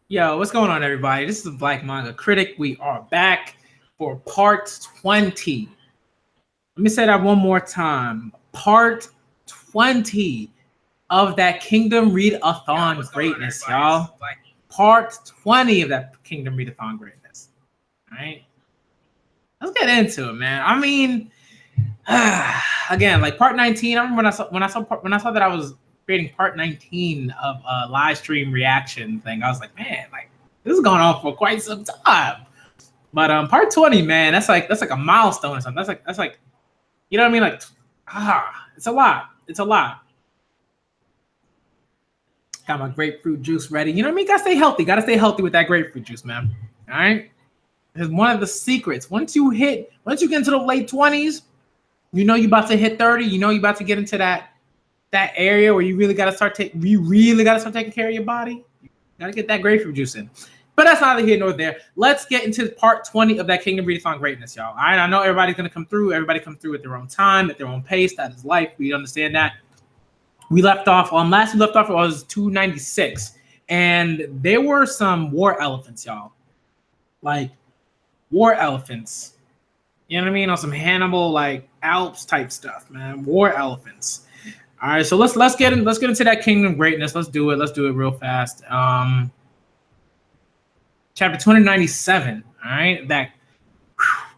Yo, what's going on, everybody? This is the Black Manga Critic. We are back for part 20. Let me say that one more time. Part 20 of that Kingdom Read-A-Thon greatness, y'all. Part 20 of that Kingdom Read-A-Thon greatness. All right? Let's get into it, man. I mean, again, like part 19, I remember when I saw that I was creating part 19 of a live stream reaction thing. I was like, man, like this is going on for quite some time. But part 20, man, that's like a milestone or something. That's like you know what I mean? Like it's a lot. It's a lot. Got my grapefruit juice ready. You know what I mean? Gotta stay healthy. Gotta stay healthy with that grapefruit juice, man. All right. Because one of the secrets, once you get into the late 20s, you know you about to hit 30. You know you about to get into that area where you really got to start taking care of your body. You got to get that grapefruit juice in. But that's neither here nor there. Let's get into part 20 of that Kingdom Read-A-Thon greatness, y'all. All right, I know everybody's gonna come through. Everybody come through at their own time, at their own pace. That is life. We understand that. We left off last we left off was 296, and there were some war elephants, y'all. Like war elephants. You know what I mean? On some Hannibal like Alps type stuff, man. War elephants. All right, so let's get into that Kingdom greatness. Let's do it. Let's do it real fast. Chapter 297. All right, that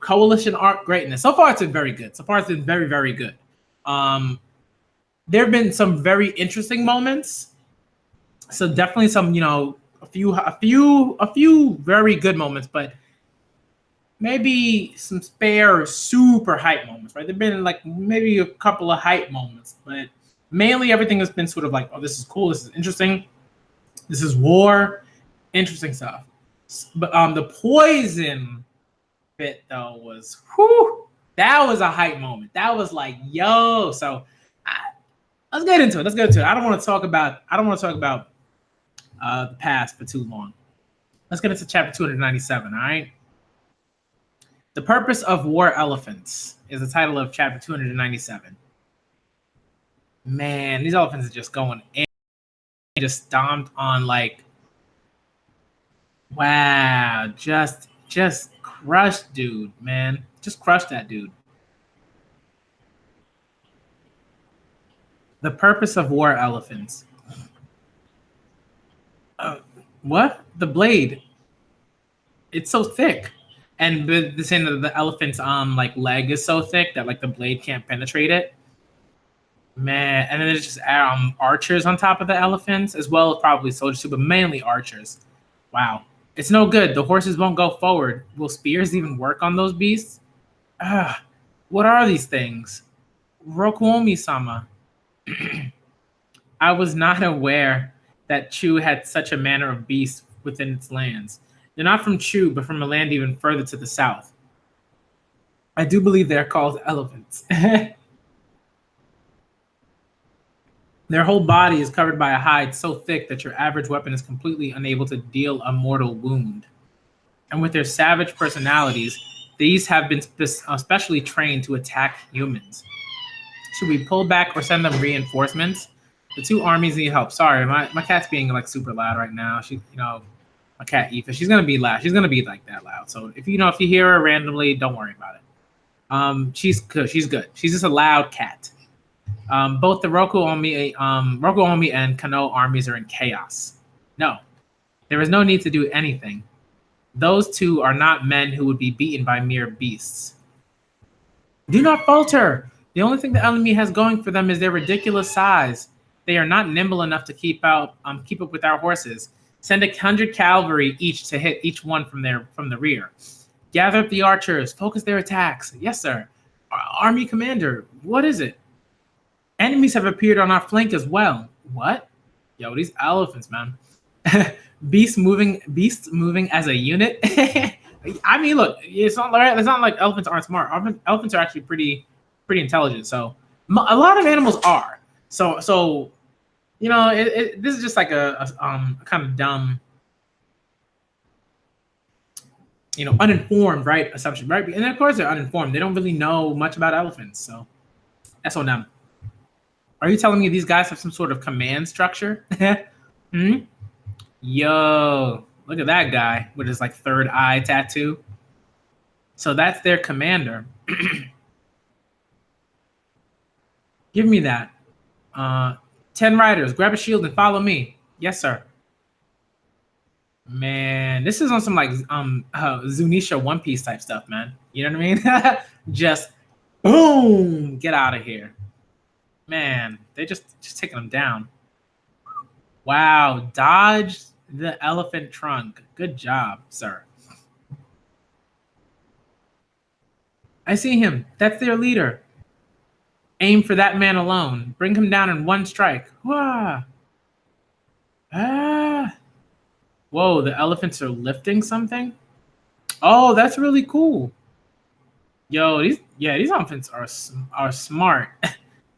coalition arc greatness. So far, it's been very good. So far, it's been very, very good. There have been some very interesting moments. So definitely some, a few very good moments, but maybe some spare super hype moments, right? There've been like maybe a couple of hype moments, but mainly everything has been sort of like, oh, this is cool, this is interesting, this is war, interesting stuff. But the poison bit though was, that was a hype moment. That was like, yo. So let's get into it. I don't want to talk about the past for too long. Let's get into chapter 297. All right. The Purpose of War Elephants is the title of chapter 297. Man, these elephants are just going in. They just stomped on like, wow, just crushed dude, man. Just crushed that dude. The Purpose of War Elephants. What? The blade. It's so thick. And the saying that the elephant's like leg is so thick that like the blade can't penetrate it. Man, and then there's just archers on top of the elephants, as well as probably soldiers too, but mainly archers. Wow. It's no good. The horses won't go forward. Will spears even work on those beasts? What are these things? Rokuomi-sama. I was not aware that Chu had such a manner of beasts within its lands. They're not from Chu, but from a land even further to the south. I do believe they're called elephants. Their whole body is covered by a hide so thick that your average weapon is completely unable to deal a mortal wound. And with their savage personalities, these have been specially trained to attack humans. Should we pull back or send them reinforcements? The two armies need help. Sorry, my cat's being like super loud right now. She, my cat Aoife, she's gonna be loud. She's gonna be like that loud. So if you hear her randomly, don't worry about it. She's good. She's good. She's just a loud cat. Both the Rokuomi and Kano armies are in chaos. No, there is no need to do anything. Those two are not men who would be beaten by mere beasts. Do not falter. The only thing the enemy has going for them is their ridiculous size. They are not nimble enough to keep up with our horses. Send 100 cavalry each to hit each one from the rear. Gather up the archers. Focus their attacks. Yes, sir. Army commander, what is it? Enemies have appeared on our flank as well. What? Yo, these elephants, man. Beasts moving as a unit. I mean, look, it's not like elephants aren't smart. Elephants are actually pretty intelligent. So a lot of animals are. So this is just like a kind of dumb, uninformed, right, assumption, right? And of course they're uninformed. They don't really know much about elephants. So that's on them. Are you telling me these guys have some sort of command structure? Yo, Look at that guy with his like third eye tattoo. So that's their commander. Give me that. 10 riders, grab a shield and follow me. Yes, sir. Man, this is on some like Zunisha One Piece type stuff, man. You know what I mean? Just boom, get out of here. Man, they just taking them down. Wow, dodge the elephant trunk. Good job, sir. I see him. That's their leader. Aim for that man alone. Bring him down in one strike. Wah. Ah. Whoa, the elephants are lifting something? Oh, that's really cool. Yo, these elephants are smart.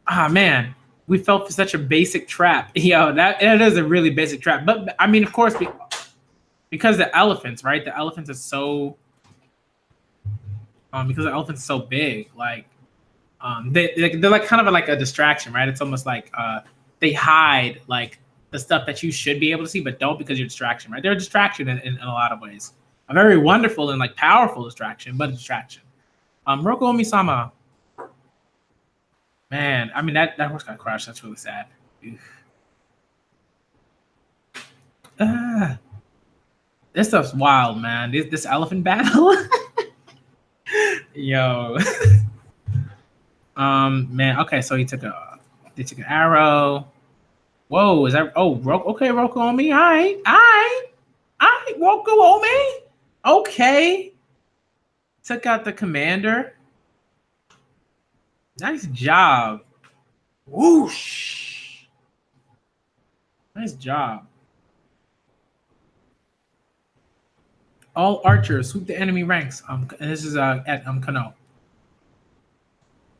Ah, man, we fell for such a basic trap. Yo, that is a really basic trap. But I mean, of course, because the elephants, right? The elephants are so because the elephants are so big, like they're like kind of like a distraction, right? It's almost like they hide like the stuff that you should be able to see, but don't because you're a distraction, right? They're a distraction in a lot of ways. A very wonderful and like powerful distraction, but a distraction. Roko Omi-sama. Man, I mean that horse got crushed. That's really sad. This stuff's wild, man. This elephant battle. Yo. Man. Okay, so they took an arrow. Whoa, is that? Oh, okay, Roko Omi. All right, Roko Omi. Okay. Took out the commander. Nice job. Whoosh. Nice job. All archers sweep the enemy ranks. And this is at Kano.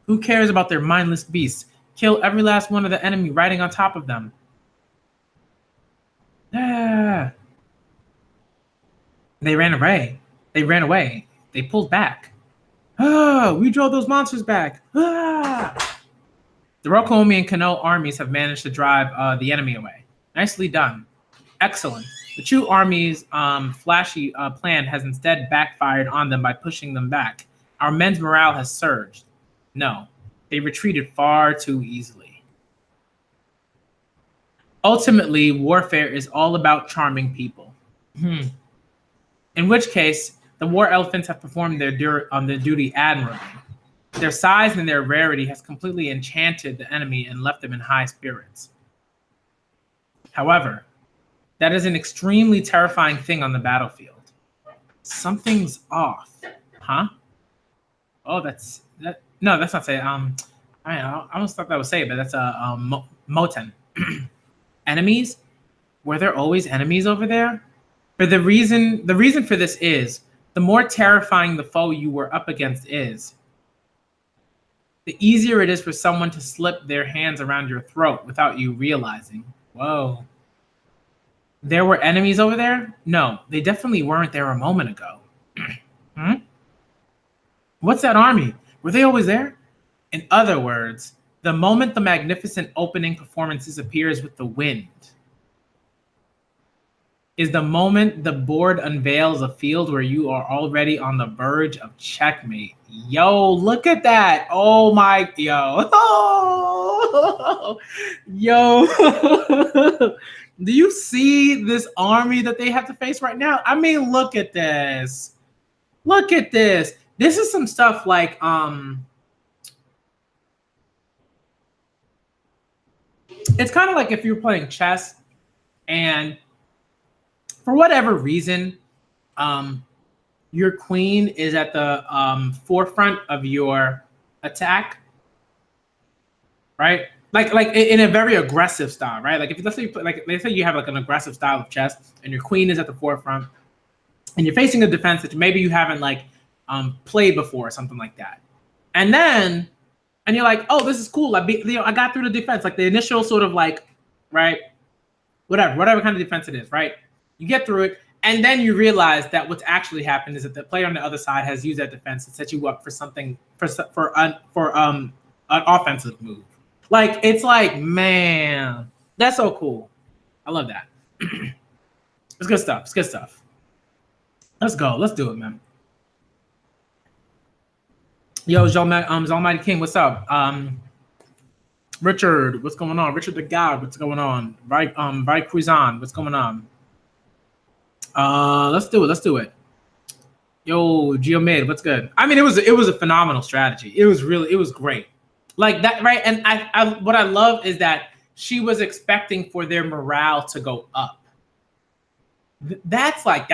Who cares about their mindless beasts? Kill every last one of the enemy riding on top of them. Ah. They ran away. They pulled back. Ah, we drove those monsters back. Ah. The Roko Omi and Kano armies have managed to drive the enemy away. Nicely done. Excellent. The Chu army's flashy plan has instead backfired on them by pushing them back. Our men's morale has surged. No, they retreated far too easily. Ultimately, warfare is all about charming people. In which case, the war elephants have performed their duty admirably. Their size and their rarity has completely enchanted the enemy and left them in high spirits. However, that is an extremely terrifying thing on the battlefield. Something's off, huh? Oh, that's that. No, that's not say. I almost thought that was say, but that's Moten. Enemies? Were there always enemies over there? The reason for this is the more terrifying the foe you were up against is, the easier it is for someone to slip their hands around your throat without you realizing. Whoa. There were enemies over there? No, they definitely weren't there a moment ago. What's that army? Were they always there? In other words, the moment the magnificent opening performance disappears with the wind is the moment the board unveils a field where you are already on the verge of checkmate. Yo, look at that. Oh my, yo. Oh, yo. Do you see this army that they have to face right now? I mean, look at this. Look at this. This is some stuff like, it's kind of like if you're playing chess and for whatever reason, your queen is at the forefront of your attack, right? Like in a very aggressive style, right? Like if let's say you have like an aggressive style of chess, and your queen is at the forefront, and you're facing a defense that maybe you haven't like played before, or something like that, and you're like, oh, this is cool. I got through the defense, like the initial sort of like, right, whatever kind of defense it is, right? You get through it, and then you realize that what's actually happened is that the player on the other side has used that defense to set you up for something for an offensive move. Like it's like, man, that's so cool. I love that. It's good stuff. It's good stuff. Let's go. Let's do it, man. Yo, Almighty King, what's up? Richard, what's going on? Richard the God, what's going on? Right, Cruzan, what's going on? Let's do it. Let's do it. Yo, Geomid, what's good? I mean, it was a phenomenal strategy. It was great. Like that, right? And I what I love is that she was expecting for their morale to go up. That's like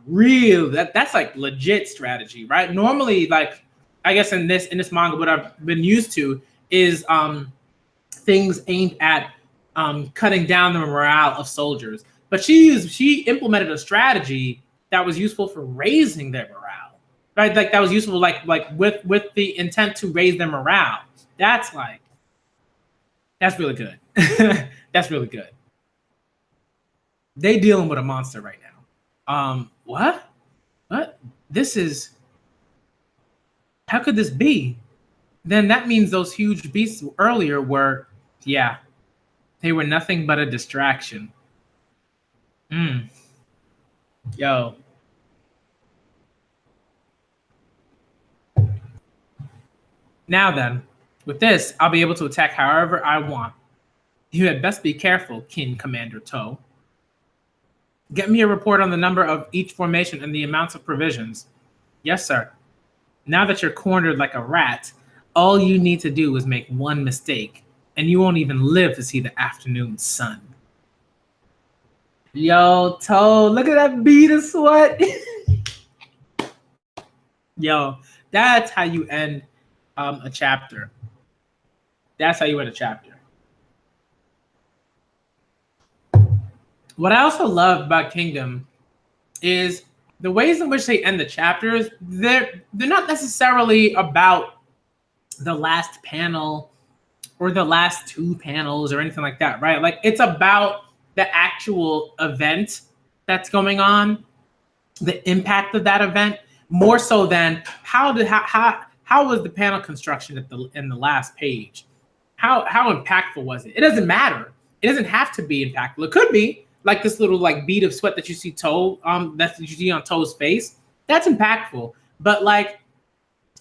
real. That's like legit strategy, right? Normally, like I guess in this manga, what I've been used to is things aimed at cutting down the morale of soldiers. But she implemented a strategy that was useful for raising their morale, right? Like that was useful, like with the intent to raise their morale. That's really good. That's really good. They dealing with a monster right now. What? This is. How could this be? Then that means those huge beasts earlier were, yeah, they were nothing but a distraction. Yo. Now then, with this, I'll be able to attack however I want. You had best be careful, Kin Commander Toe. Get me a report on the number of each formation and the amounts of provisions. Yes, sir. Now that you're cornered like a rat, all you need to do is make one mistake, and you won't even live to see the afternoon sun. Yo, Toe, look at that bead of sweat. Yo, that's how you end a chapter. That's how you end a chapter. What I also love about Kingdom is the ways in which they end the chapters. They're not necessarily about the last panel or the last two panels or anything like that, right? Like it's about the actual event that's going on, the impact of that event, more so than how was the panel construction in the last page? How impactful was it? It doesn't matter. It doesn't have to be impactful. It could be. Like this little like bead of sweat that you see that you see on Toe's face, that's impactful. But like,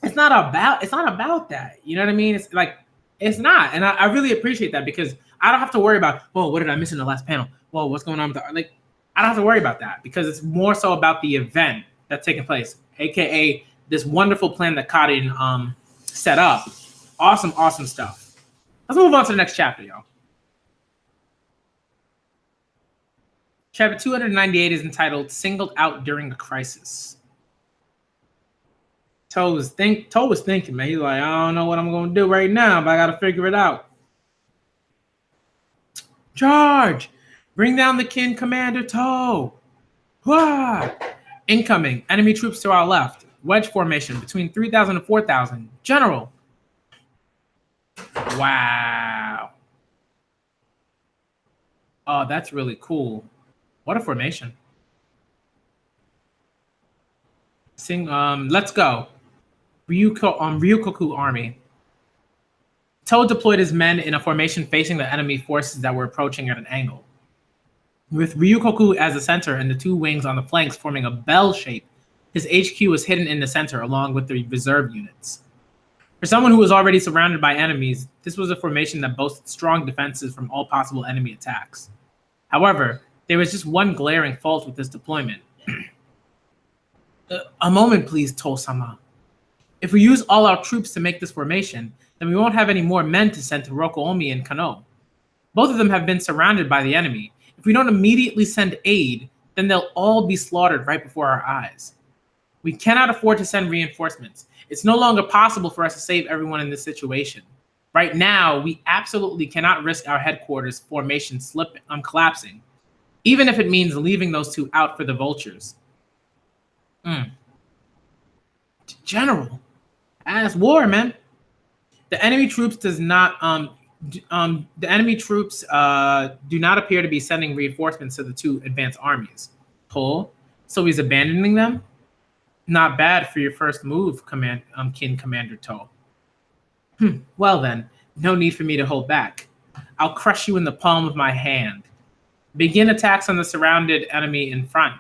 it's not about that. You know what I mean? It's like, it's not. And I really appreciate that because I don't have to worry about, whoa, what did I miss in the last panel? Whoa, what's going on with like, I don't have to worry about that because it's more so about the event that's taking place, aka this wonderful plan that Karin set up. Awesome stuff. Let's move on to the next chapter, y'all. Chapter 298 is entitled Singled Out During a Crisis. Toe was thinking, man. He's like, I don't know what I'm going to do right now, but I got to figure it out. Charge! Bring down the Kin Commander Toe! Wah! Incoming. Enemy troops to our left. Wedge formation between 3,000 and 4,000. General. Wow. Oh, that's really cool. What a formation. Let's go. Ryukoku Army. Toe deployed his men in a formation facing the enemy forces that were approaching at an angle. With Ryukoku as the center and the two wings on the flanks forming a bell shape, his HQ was hidden in the center along with the reserve units. For someone who was already surrounded by enemies, this was a formation that boasted strong defenses from all possible enemy attacks. However, there was just one glaring fault with this deployment. A moment, please, Toe-sama. If we use all our troops to make this formation, then we won't have any more men to send to Rokoomi and Kano. Both of them have been surrounded by the enemy. If we don't immediately send aid, then they'll all be slaughtered right before our eyes. We cannot afford to send reinforcements. It's no longer possible for us to save everyone in this situation. Right now, we absolutely cannot risk our headquarters formation collapsing, even if it means leaving those two out for the vultures. General, as war, man. The enemy troops do not appear to be sending reinforcements to the two advanced armies. Cool. So he's abandoning them? Not bad for your first move, Kin Commander Toe. Well then, no need for me to hold back. I'll crush you in the palm of my hand. Begin attacks on the surrounded enemy in front.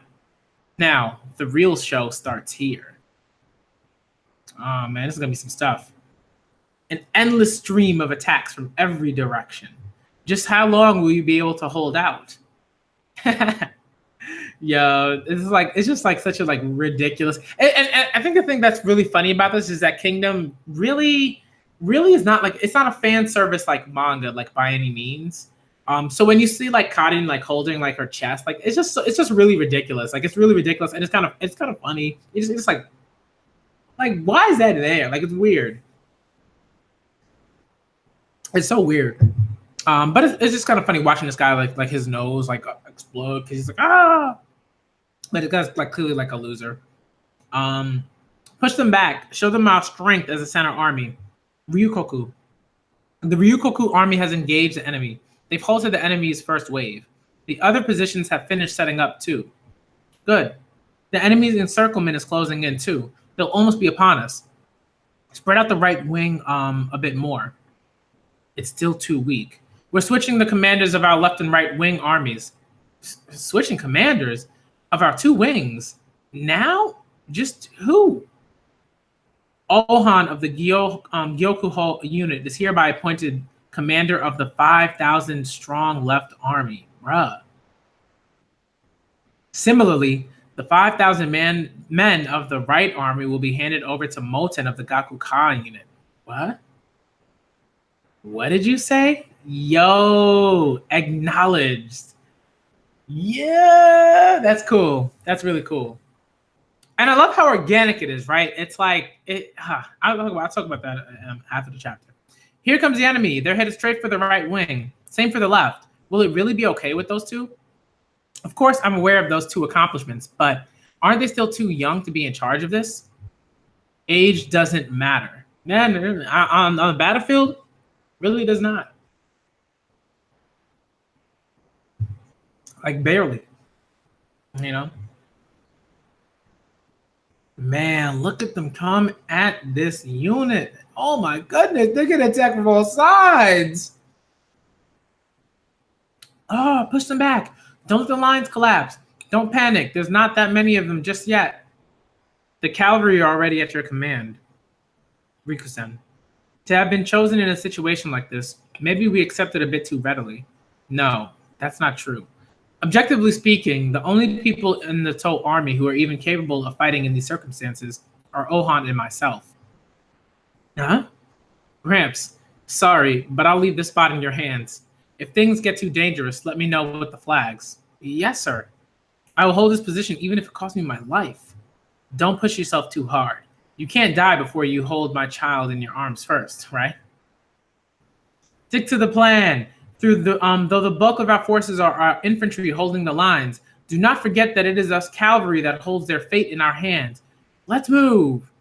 Now, the real show starts here. Oh man, this is gonna be some stuff. An endless stream of attacks from every direction. Just how long will you be able to hold out? Yo, it's just like such a like ridiculous. And I think the thing that's really funny about this is that Kingdom really is not like, it's not a fan service like manga like by any means. So when you see like Karin like holding like her chest, like it's just really ridiculous. Like it's really ridiculous and it's kind of funny. It's just like why is that there? Like it's weird. It's so weird. But it's just kind of funny watching this guy like his nose like explode because he's like ah. But the guy's like clearly like a loser. Push them back. Show them our strength as a center army. Ryukoku. The Ryukoku army has engaged the enemy. They've halted the enemy's first wave. The other positions have finished setting up too. Good. The enemy's encirclement is closing in too. They'll almost be upon us. Spread out the right wing a bit more. It's still too weak. We're switching the commanders of our left and right wing armies. Switching commanders of our two wings? Now? Just who? Ohan of the Gyokuho unit is hereby appointed commander of the 5,000 strong left army. Bruh. Similarly, the 5,000 men of the right army will be handed over to Moten of the Gakuka unit. What? What did you say? Yo, acknowledged. Yeah, that's cool. That's really cool. And I love how organic it is, right? It's like, I'll talk about that after the chapter. Here comes the enemy. They're headed straight for the right wing. Same for the left. Will it really be okay with those two? Of course, I'm aware of those two accomplishments, but aren't they still too young to be in charge of this? Age doesn't matter. Man, on the battlefield, really does not. Like barely, you know? Man, look at them come at this unit. Oh my goodness, they're gonna attack from all sides. Oh, push them back. Don't let the lines collapse. Don't panic. There's not that many of them just yet. The cavalry are already at your command. Riku-sen. To have been chosen in a situation like this, maybe we accept it a bit too readily. No, that's not true. Objectively speaking, the only people in the Toe army who are even capable of fighting in these circumstances are Ohan and myself. Huh? Gramps, sorry, but I'll leave this spot in your hands. If things get too dangerous, let me know with the flags. Yes, sir. I will hold this position even if it costs me my life. Don't push yourself too hard. You can't die before you hold my child in your arms first, right? Stick to the plan. Though the bulk of our forces are our infantry holding the lines, do not forget that it is us cavalry that holds their fate in our hands. Let's move.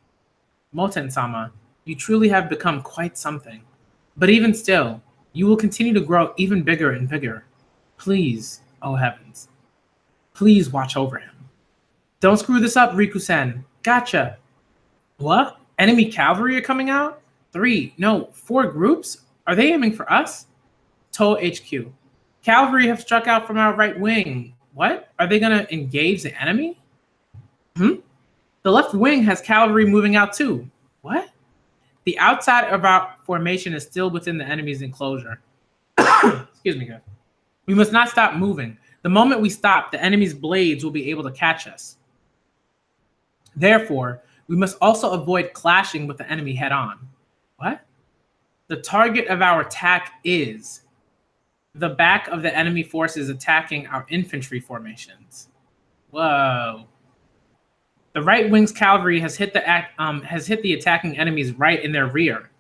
Moten-sama, you truly have become quite something. But even still, you will continue to grow even bigger and bigger. Please, oh heavens, please watch over him. Don't screw this up, Riku-sen. Gotcha. What? Enemy cavalry are coming out? 4 groups? Are they aiming for us? Toe HQ. Cavalry have struck out from our right wing. What? Are they going to engage the enemy? The left wing has cavalry moving out too. What? The outside of our formation is still within the enemy's enclosure. Excuse me, guys. We must not stop moving. The moment we stop, the enemy's blades will be able to catch us. Therefore, we must also avoid clashing with the enemy head on. What? The target of our attack is the back of the enemy forces attacking our infantry formations. Whoa. The right wing's cavalry has hit the attacking enemies right in their rear.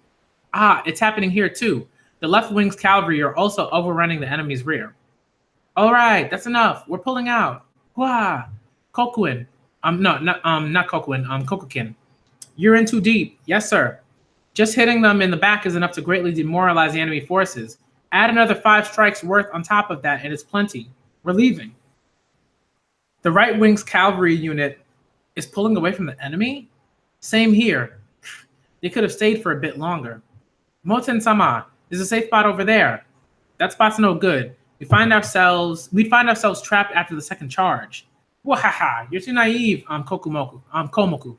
Ah, it's happening here too. The left wing's cavalry are also overrunning the enemy's rear. All right, that's enough. We're pulling out. Wah! Kokuin. Not Kokuin, Kokukin. You're in too deep. Yes, sir. Just hitting them in the back is enough to greatly demoralize the enemy forces. Add another 5 strikes worth on top of that, and it's plenty. We're leaving. The right wing's cavalry unit is pulling away from the enemy? Same here. They could have stayed for a bit longer. Moten-sama, there's a safe spot over there. That spot's no good. We'd find ourselves trapped after the second charge. Wahaha, you're too naive, Komoku.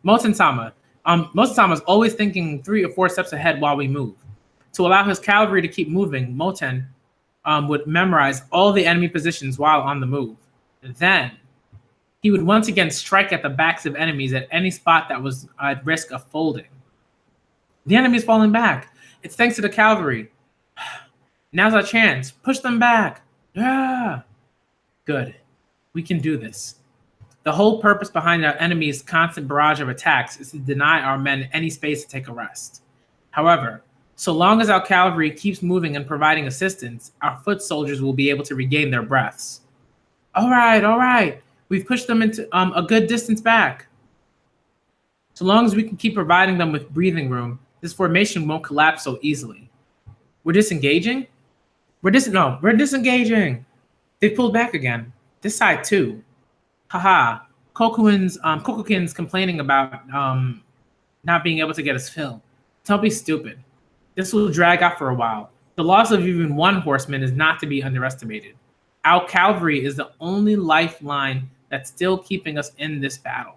Moten-sama's always thinking 3 or 4 steps ahead while we move. To allow his cavalry to keep moving, Moten would memorize all the enemy positions while on the move. Then, he would once again strike at the backs of enemies at any spot that was at risk of folding. The enemy's falling back. It's thanks to the cavalry. Now's our chance. Push them back. Yeah. Good. We can do this. The whole purpose behind our enemy's constant barrage of attacks is to deny our men any space to take a rest. However, so long as our cavalry keeps moving and providing assistance, our foot soldiers will be able to regain their breaths. All right. We've pushed them into a good distance back. So long as we can keep providing them with breathing room, this formation won't collapse so easily. We're disengaging? We're disengaging. They pulled back again. This side too. Haha. Kokukin's complaining about not being able to get his fill. Don't be stupid. This will drag out for a while. The loss of even one horseman is not to be underestimated. Our cavalry is the only lifeline that's still keeping us in this battle.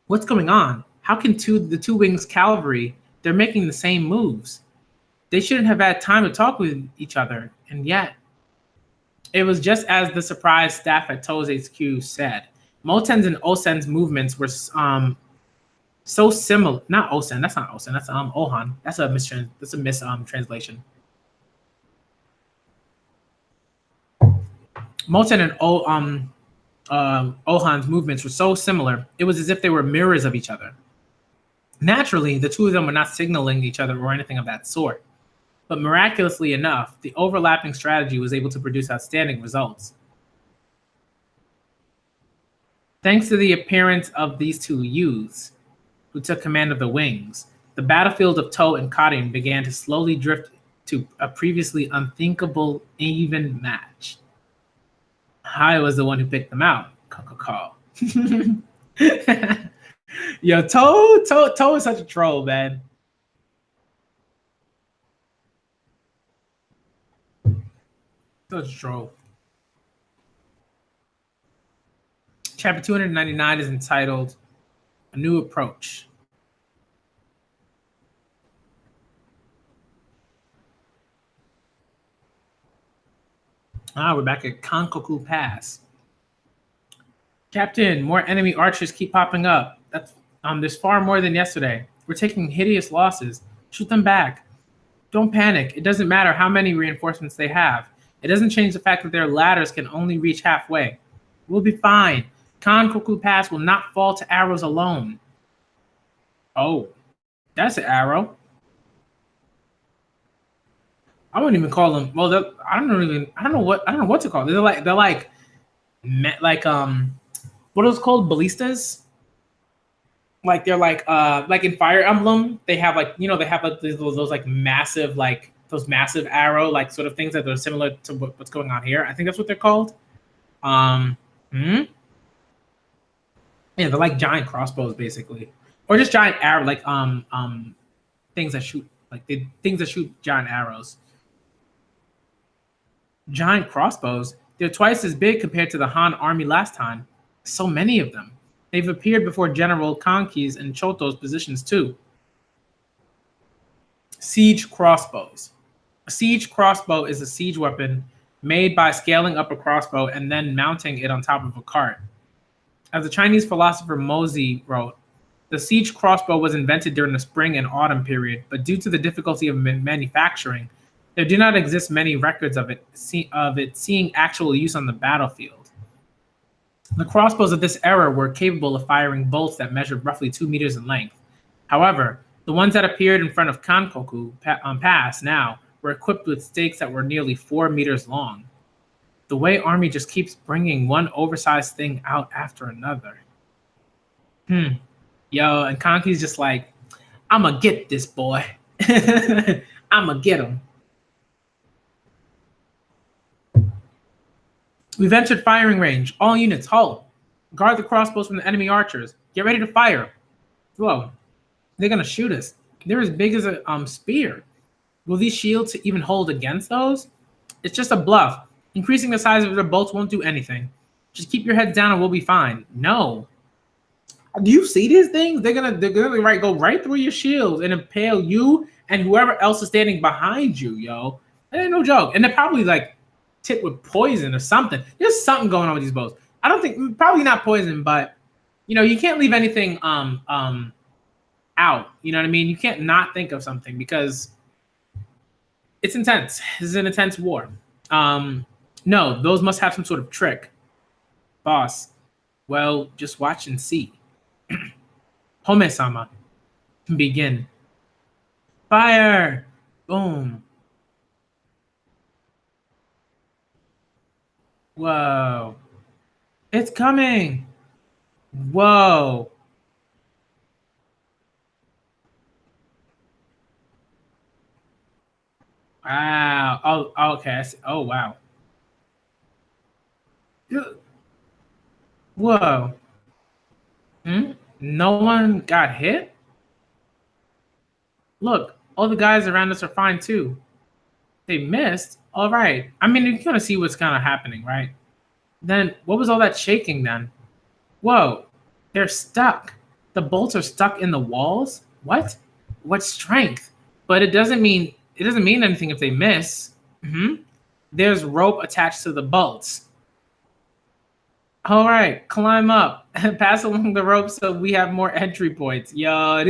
What's going on? How can the two wings cavalry, they're making the same moves? They shouldn't have had time to talk with each other, and yet. It was just as the surprised staff at To's HQ said. Moten's and Osen's movements were so similar. Not Osen, that's not Osen, that's Ohan. That's a translation. Moten and Ohan's movements were so similar, it was as if they were mirrors of each other. Naturally, the two of them were not signaling each other or anything of that sort. But miraculously enough, the overlapping strategy was able to produce outstanding results. Thanks to the appearance of these two youths, who took command of the wings, the battlefield of To and Karin began to slowly drift to a previously unthinkable even match. I was the one who picked them out. Call. Yo, To is such a troll, man. Such a troll. Chapter 299 is entitled A New Approach. We're back at Kankoku Pass. Captain, more enemy archers keep popping up. There's far more than yesterday. We're taking hideous losses. Shoot them back. Don't panic. It doesn't matter how many reinforcements they have. It doesn't change the fact that their ladders can only reach halfway. We'll be fine. Kankoku Pass will not fall to arrows alone. Oh, that's an arrow. I wouldn't even call them. Well, I don't know what to call them. They're like what are those called? Ballistas. Like they're like in Fire Emblem, they have those like massive those massive arrow sort of things that are similar to what's going on here. I think that's what they're called. Yeah, they're like giant crossbows basically, or just giant arrow things that shoot things that shoot giant arrows. Giant crossbows. They're twice as big compared to the Han army last time. So many of them. They've appeared before General Kanki's and Choto's positions too. Siege crossbows. A siege crossbow is a siege weapon made by scaling up a crossbow and then mounting it on top of a cart. As the Chinese philosopher Mozi wrote, the siege crossbow was invented during the spring and autumn period, but due to the difficulty of manufacturing, there do not exist many records of it seeing actual use on the battlefield. The crossbows of this era were capable of firing bolts that measured roughly 2 meters in length. However, the ones that appeared in front of Kankoku Pass now were equipped with stakes that were nearly 4 meters long. The Wei army just keeps bringing one oversized thing out after another. Yo, and Kanki's just like, I'ma get this boy. I'ma get him. We've entered firing range. All units, halt. Guard the crossbows from the enemy archers. Get ready to fire. Whoa, they're gonna shoot us. They're as big as a spear. Will these shields even hold against those? It's just a bluff. Increasing the size of their bolts won't do anything. Just keep your heads down and we'll be fine. No. Do you see these things? They're gonna go right through your shields and impale you and whoever else is standing behind you, yo. That ain't no joke. And they're probably like tipped with poison or something. There's something going on with these bows. I don't think probably not poison, but you know, you can't leave anything out. You know what I mean? You can't not think of something because it's intense. This is an intense war. No, those must have some sort of trick. Boss, well, just watch and see. Home-sama, begin. Fire! Boom. Whoa. It's coming. Whoa. Wow. Oh, okay. Oh, wow. Whoa. No one got hit? Look, all the guys around us are fine too. They missed? All right. I mean, you kind of see what's kind of happening, right? Then what was all that shaking then? Whoa. They're stuck. The bolts are stuck in the walls? What? What strength? But it doesn't mean anything if they miss. There's rope attached to the bolts. All right, climb up and pass along the rope so we have more entry points. Yo,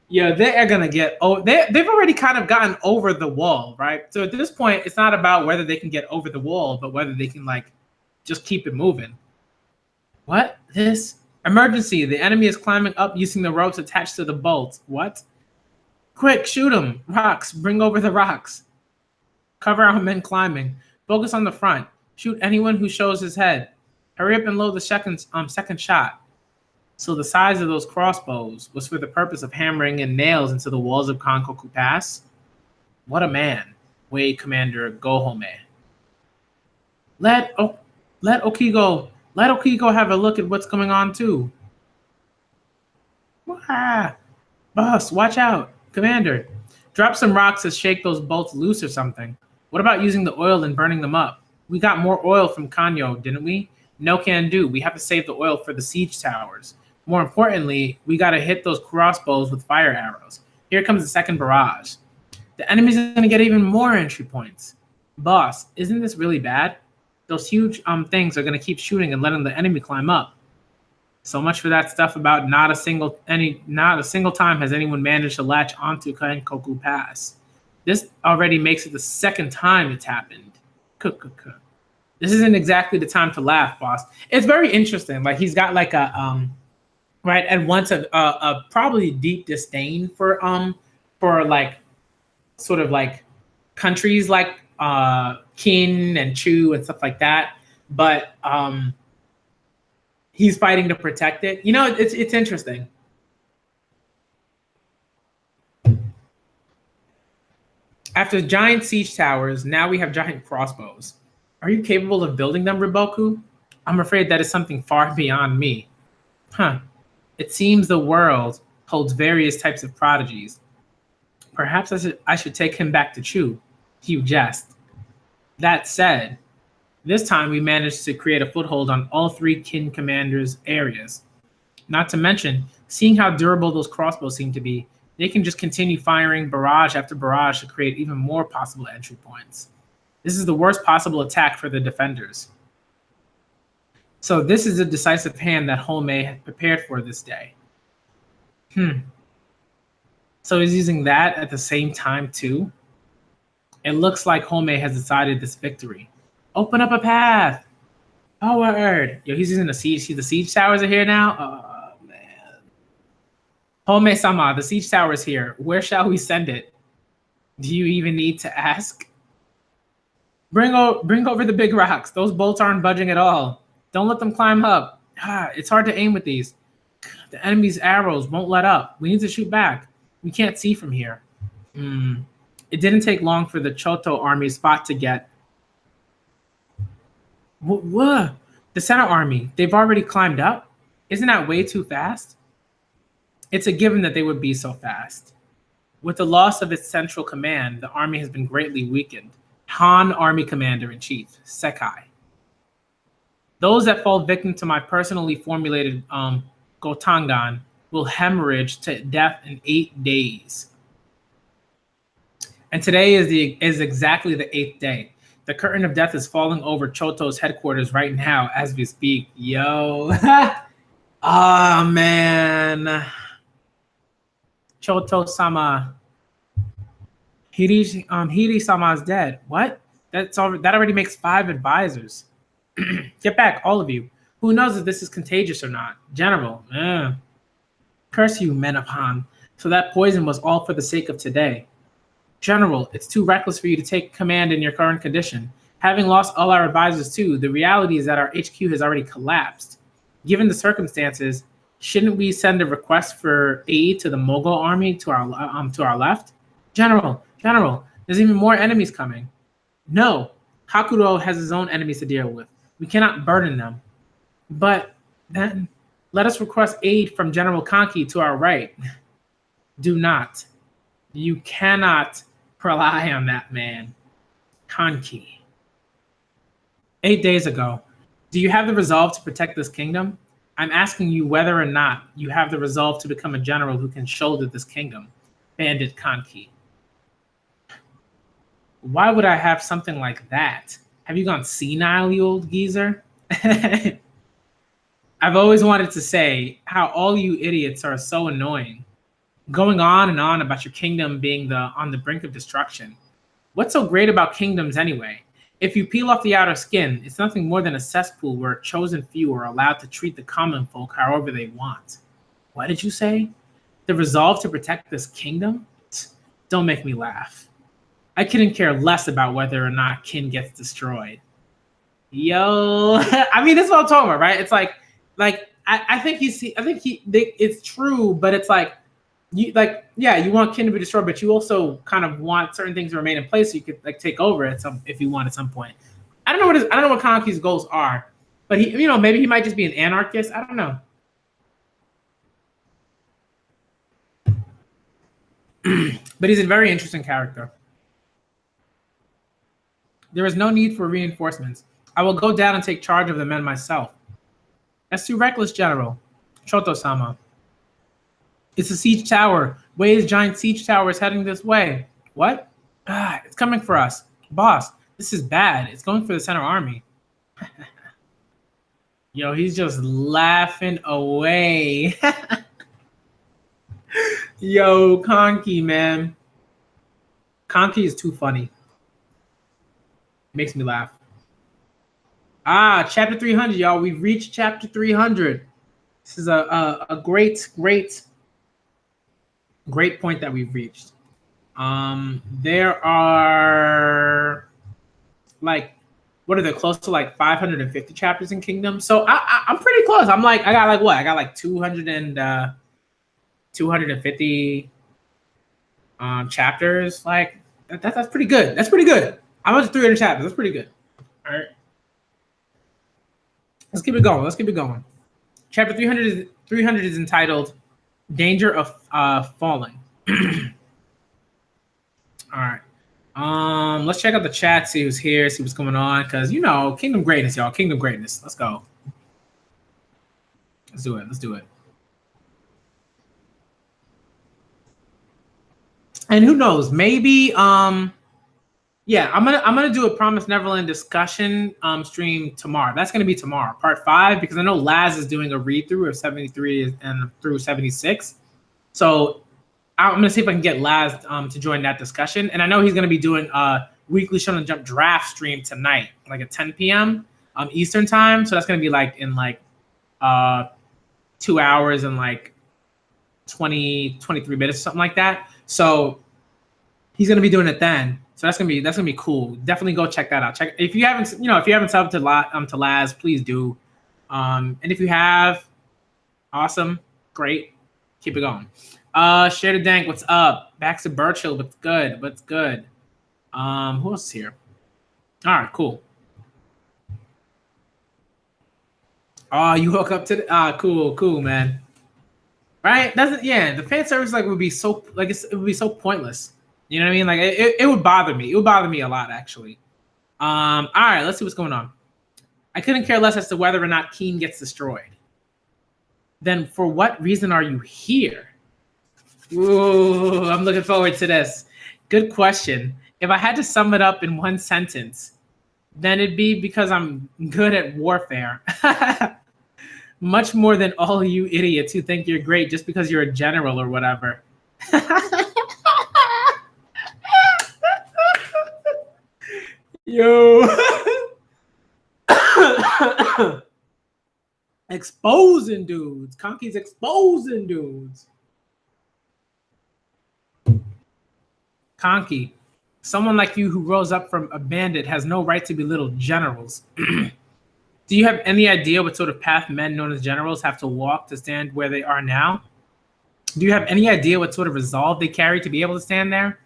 yo, they are gonna get. Oh, they've already kind of gotten over the wall, right? So at this point, it's not about whether they can get over the wall, but whether they can like just keep it moving. What? This emergency! The enemy is climbing up using the ropes attached to the bolts. What? Quick, shoot them! Rocks! Bring over the rocks. Cover our men climbing. Focus on the front. Shoot anyone who shows his head. Hurry up and load the second shot. So the size of those crossbows was for the purpose of hammering in nails into the walls of Kankoku Pass. What a man, Wade Commander Gohome. Let Okigo have a look at what's going on too. Ah, boss, watch out, Commander. Drop some rocks to shake those bolts loose or something. What about using the oil and burning them up? We got more oil from Kanyo, didn't we? No can do. We have to save the oil for the siege towers. More importantly, we got to hit those crossbows with fire arrows. Here comes the second barrage. The enemy's going to get even more entry points. Boss, isn't this really bad? Those huge things are going to keep shooting and letting the enemy climb up. So much for that stuff about not a single time has anyone managed to latch onto Kankoku Pass. This already makes it the second time it's happened. This isn't exactly the time to laugh, boss. It's very interesting. Like he's got like a right at once a probably deep disdain for like sort of like countries like Kin and Chu and stuff like that, but he's fighting to protect it. You know, it's interesting. After giant siege towers, now we have giant crossbows. Are you capable of building them, Riboku? I'm afraid that is something far beyond me. Huh. It seems the world holds various types of prodigies. Perhaps I should take him back to Chu. You jest. That said, this time we managed to create a foothold on all three Kin commanders' areas. Not to mention, seeing how durable those crossbows seem to be, they can just continue firing barrage after barrage to create even more possible entry points. This is the worst possible attack for the defenders. So this is a decisive hand that Home had prepared for this day. So he's using that at the same time too? It looks like Home has decided this victory. Open up a path! Forward! Yo, he's using the siege. See, the siege towers are here now? Oh, man. Home-sama, the siege tower is here. Where shall we send it? Do you even need to ask? Bring over the big rocks. Those bolts aren't budging at all. Don't let them climb up. It's hard to aim with these. The enemy's arrows won't let up. We need to shoot back. We can't see from here. It didn't take long for the Choto army spot to get. What? The center army, they've already climbed up? Isn't that way too fast? It's a given that they would be so fast. With the loss of its central command, the army has been greatly weakened. Han Army Commander-in-Chief, Sekai. Those that fall victim to my personally formulated Gotangan will hemorrhage to death in 8 days. And today is exactly the 8th day. The curtain of death is falling over Choto's headquarters right now as we speak. Yo. Ah, oh, man. Choto-sama. Hiri-sama is dead. What? That already makes 5 advisors. Get back, all of you. Who knows if this is contagious or not? General. Curse you, men of Han. So that poison was all for the sake of today. General, it's too reckless for you to take command in your current condition. Having lost all our advisors too, the reality is that our HQ has already collapsed. Given the circumstances, shouldn't we send a request for aid to the Mogul army to our left? General, there's even more enemies coming. No, Hakuro has his own enemies to deal with. We cannot burden them. But then, let us request aid from General Kanki to our right. Do not. You cannot rely on that man. Kanki. 8 days ago, do you have the resolve to protect this kingdom? I'm asking you whether or not you have the resolve to become a general who can shoulder this kingdom. Bandit Kanki. Why would I have something like that? Have you gone senile, you old geezer? I've always wanted to say how all you idiots are so annoying. Going on and on about your kingdom being on the brink of destruction. What's so great about kingdoms anyway? If you peel off the outer skin, it's nothing more than a cesspool where a chosen few are allowed to treat the common folk however they want. What did you say? The resolve to protect this kingdom? Don't make me laugh. I couldn't care less about whether or not Kin gets destroyed. Yo, I mean, this is what I'm talking about, right? It's like I think it's true, but it's like you want Kin to be destroyed, but you also kind of want certain things to remain in place so you could like take over if you want at some point. I don't know what Kanki's goals are, but maybe he might just be an anarchist. I don't know. But he's a very interesting character. There is no need for reinforcements. I will go down and take charge of the men myself. That's too reckless, General. Choto-sama. It's a siege tower. Wei's giant siege tower is heading this way. What? It's coming for us. Boss, this is bad. It's going for the center army. Yo, he's just laughing away. Yo, Kanki, man. Kanki is too funny. Makes me laugh. Chapter 300, y'all. We've reached chapter 300. This is a great point that we've reached. There are what are they, close to 550 chapters in Kingdom? So I'm pretty close. I got 250 chapters. That's pretty good. That's pretty good. I went to 300 chapters. That's pretty good. All right. Let's keep it going. Chapter 300 is entitled Danger of Falling. All right. Let's check out the chat, see who's here, see what's going on. Because, Kingdom greatness, y'all. Kingdom greatness. Let's go. Let's do it. And who knows? Maybe I'm gonna do a Promised Neverland discussion stream tomorrow. That's gonna be tomorrow, part 5, because I know Laz is doing a read through of 73 and through 76. So I'm gonna see if I can get Laz to join that discussion. And I know he's gonna be doing a weekly Shonen Jump draft stream tonight, at 10 p.m. Eastern time. So that's gonna be in 2 hours and 23 minutes, something like that. So he's gonna be doing it then. So that's gonna be cool. Definitely go check that out. If you haven't subbed to Laz, please do. And if you have, awesome, great, keep it going. Share the Dank, what's up? Baxter Birchill, what's good? Who else is here? All right, cool. You hook up to the cool, man. Right? The fan service would be so it would be so pointless. You know what I mean? It would bother me. It would bother me a lot, actually. All right, let's see what's going on. I couldn't care less as to whether or not Keen gets destroyed. Then for what reason are you here? Ooh, I'm looking forward to this. Good question. If I had to sum it up in one sentence, then it'd be because I'm good at warfare. Much more than all you idiots who think you're great just because you're a general or whatever. Yo. Exposing dudes. Conky's exposing dudes. Conky, someone like you who rose up from a bandit has no right to belittle generals. Do you have any idea what sort of path men known as generals have to walk to stand where they are now? Do you have any idea what sort of resolve they carry to be able to stand there?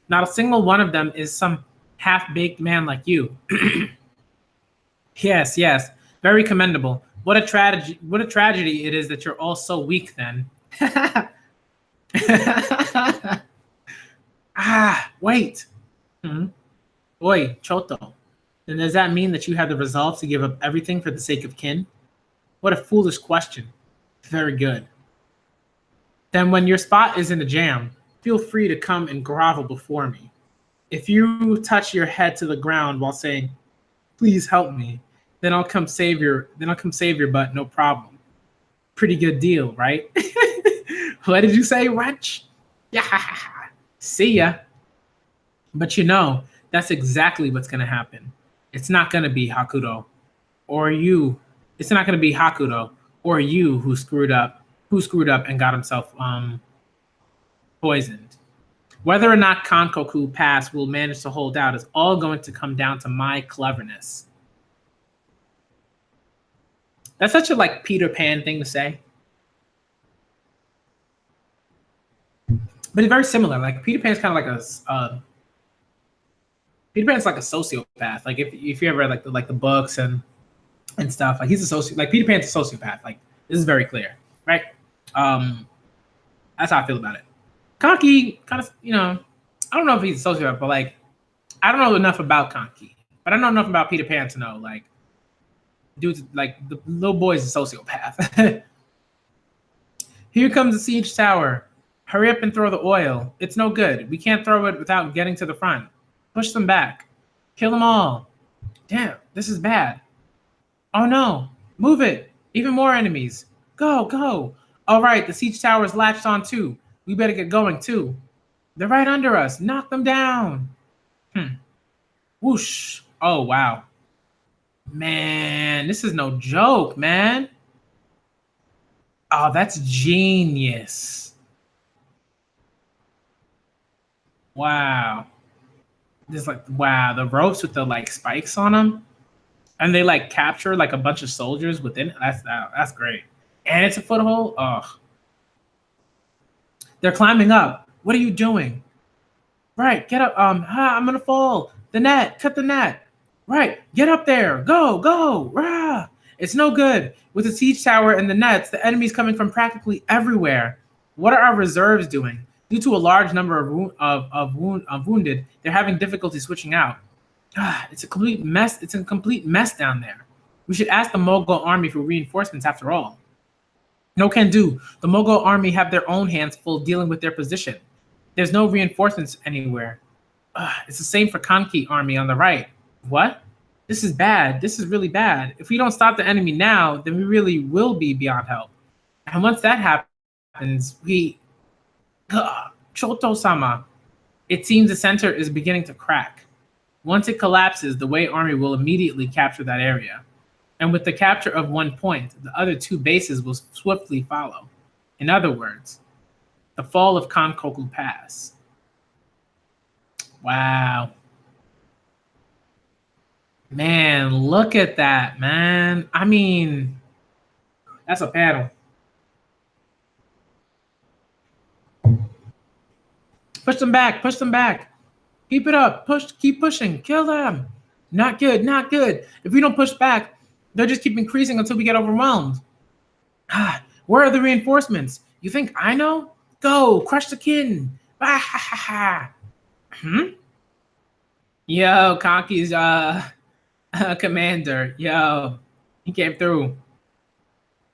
Not a single one of them is some half-baked man like you. Yes, yes, very commendable. What a tragedy! What a tragedy it is that you're all so weak. Then. Wait. Oi, Choto. Then does that mean that you have the resolve to give up everything for the sake of kin? What a foolish question. Very good. Then when your spot is in the jam, feel free to come and grovel before me. If you touch your head to the ground while saying, "Please help me," then I'll come save your butt, no problem. Pretty good deal, right? What did you say, Wretch? Yeah. See ya. But you know, that's exactly what's gonna happen. It's not gonna be Hakudo or you. It's not gonna be Hakudo or you who screwed up and got himself poisoned. Whether or not Kankoku Pass will manage to hold out is all going to come down to my cleverness. That's such a like Peter Pan thing to say. But it's very similar. Like Peter Pan's kind of like a Peter Pan's like a sociopath. Like if you ever read like the books and stuff, like he's a like Peter Pan's a sociopath. Like this is very clear, right? That's how I feel about it. Conky kind of, I don't know if he's a sociopath, but like I don't know enough about Conky, but I know enough about Peter Pan to know like dude, like the little boy's a sociopath. Here comes the siege tower. Hurry up and throw the oil. It's no good. We can't throw it without getting to the front. Push them back. Kill them all. Damn, this is bad. Oh no, move it. Even more enemies. Go, go. All right, the siege tower is latched on too. We better get going too. They're right under us. Knock them down. Whoosh. Oh, wow. Man, this is no joke, man. Oh, that's genius. Wow. This like, wow, the ropes with the like spikes on them. And they like capture like a bunch of soldiers within it. That's great. And it's a foothold. Oh. They're climbing up. What are you doing? Right, get up. I'm gonna fall. The net, cut the net. Right, get up there. Go, go. Rah. It's no good. With the siege tower and the nets, the enemy's coming from practically everywhere. What are our reserves doing? Due to a large number of wounded, they're having difficulty switching out. It's a complete mess. It's a complete mess down there. We should ask the Mogul army for reinforcements after all. No can do. The Mogul army have their own hands full dealing with their position. There's no reinforcements anywhere. It's the same for Kanki army on the right. What? This is bad. This is really bad. If we don't stop the enemy now, then we really will be beyond help. And once that happens, Choto-sama, it seems the center is beginning to crack. Once it collapses, the Wei army will immediately capture that area. And with the capture of one point, the other two bases will swiftly follow. In other words, the fall of Kankoku Pass. Wow. Man, look at that, man. I mean, that's a panel. Push them back, push them back. Keep it up, keep pushing, kill them. Not good, not good. If we don't push back, they'll just keep increasing until we get overwhelmed. Where are the reinforcements? You think I know? Go, crush the kin. You Yo, Conky's commander. Yo, he came through.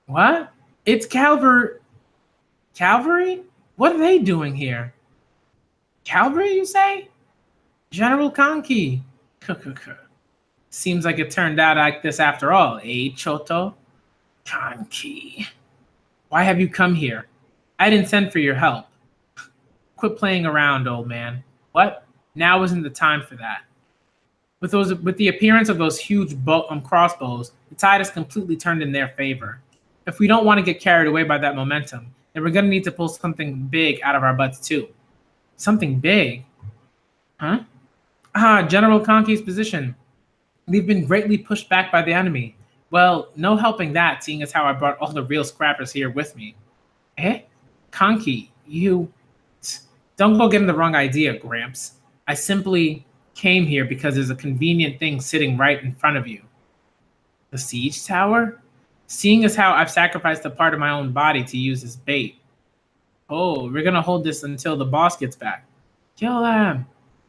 What? It's Cavalry? What are they doing here? Cavalry, you say? General Kanki. Seems like it turned out like this after all, eh, Choto? Kanki. Why have you come here? I didn't send for your help. Quit playing around, old man. What? Now isn't the time for that. With the appearance of those huge crossbows, the tide has completely turned in their favor. If we don't want to get carried away by that momentum, then we're going to need to pull something big out of our butts too. Something big? Huh? General Kanki's position. We've been greatly pushed back by the enemy. Well, no helping that, seeing as how I brought all the real scrappers here with me. Eh? Kanki, you... Don't go getting the wrong idea, Gramps. I simply came here because there's a convenient thing sitting right in front of you. The siege tower? Seeing as how I've sacrificed a part of my own body to use as bait. Oh, we're gonna hold this until the boss gets back. Kill them.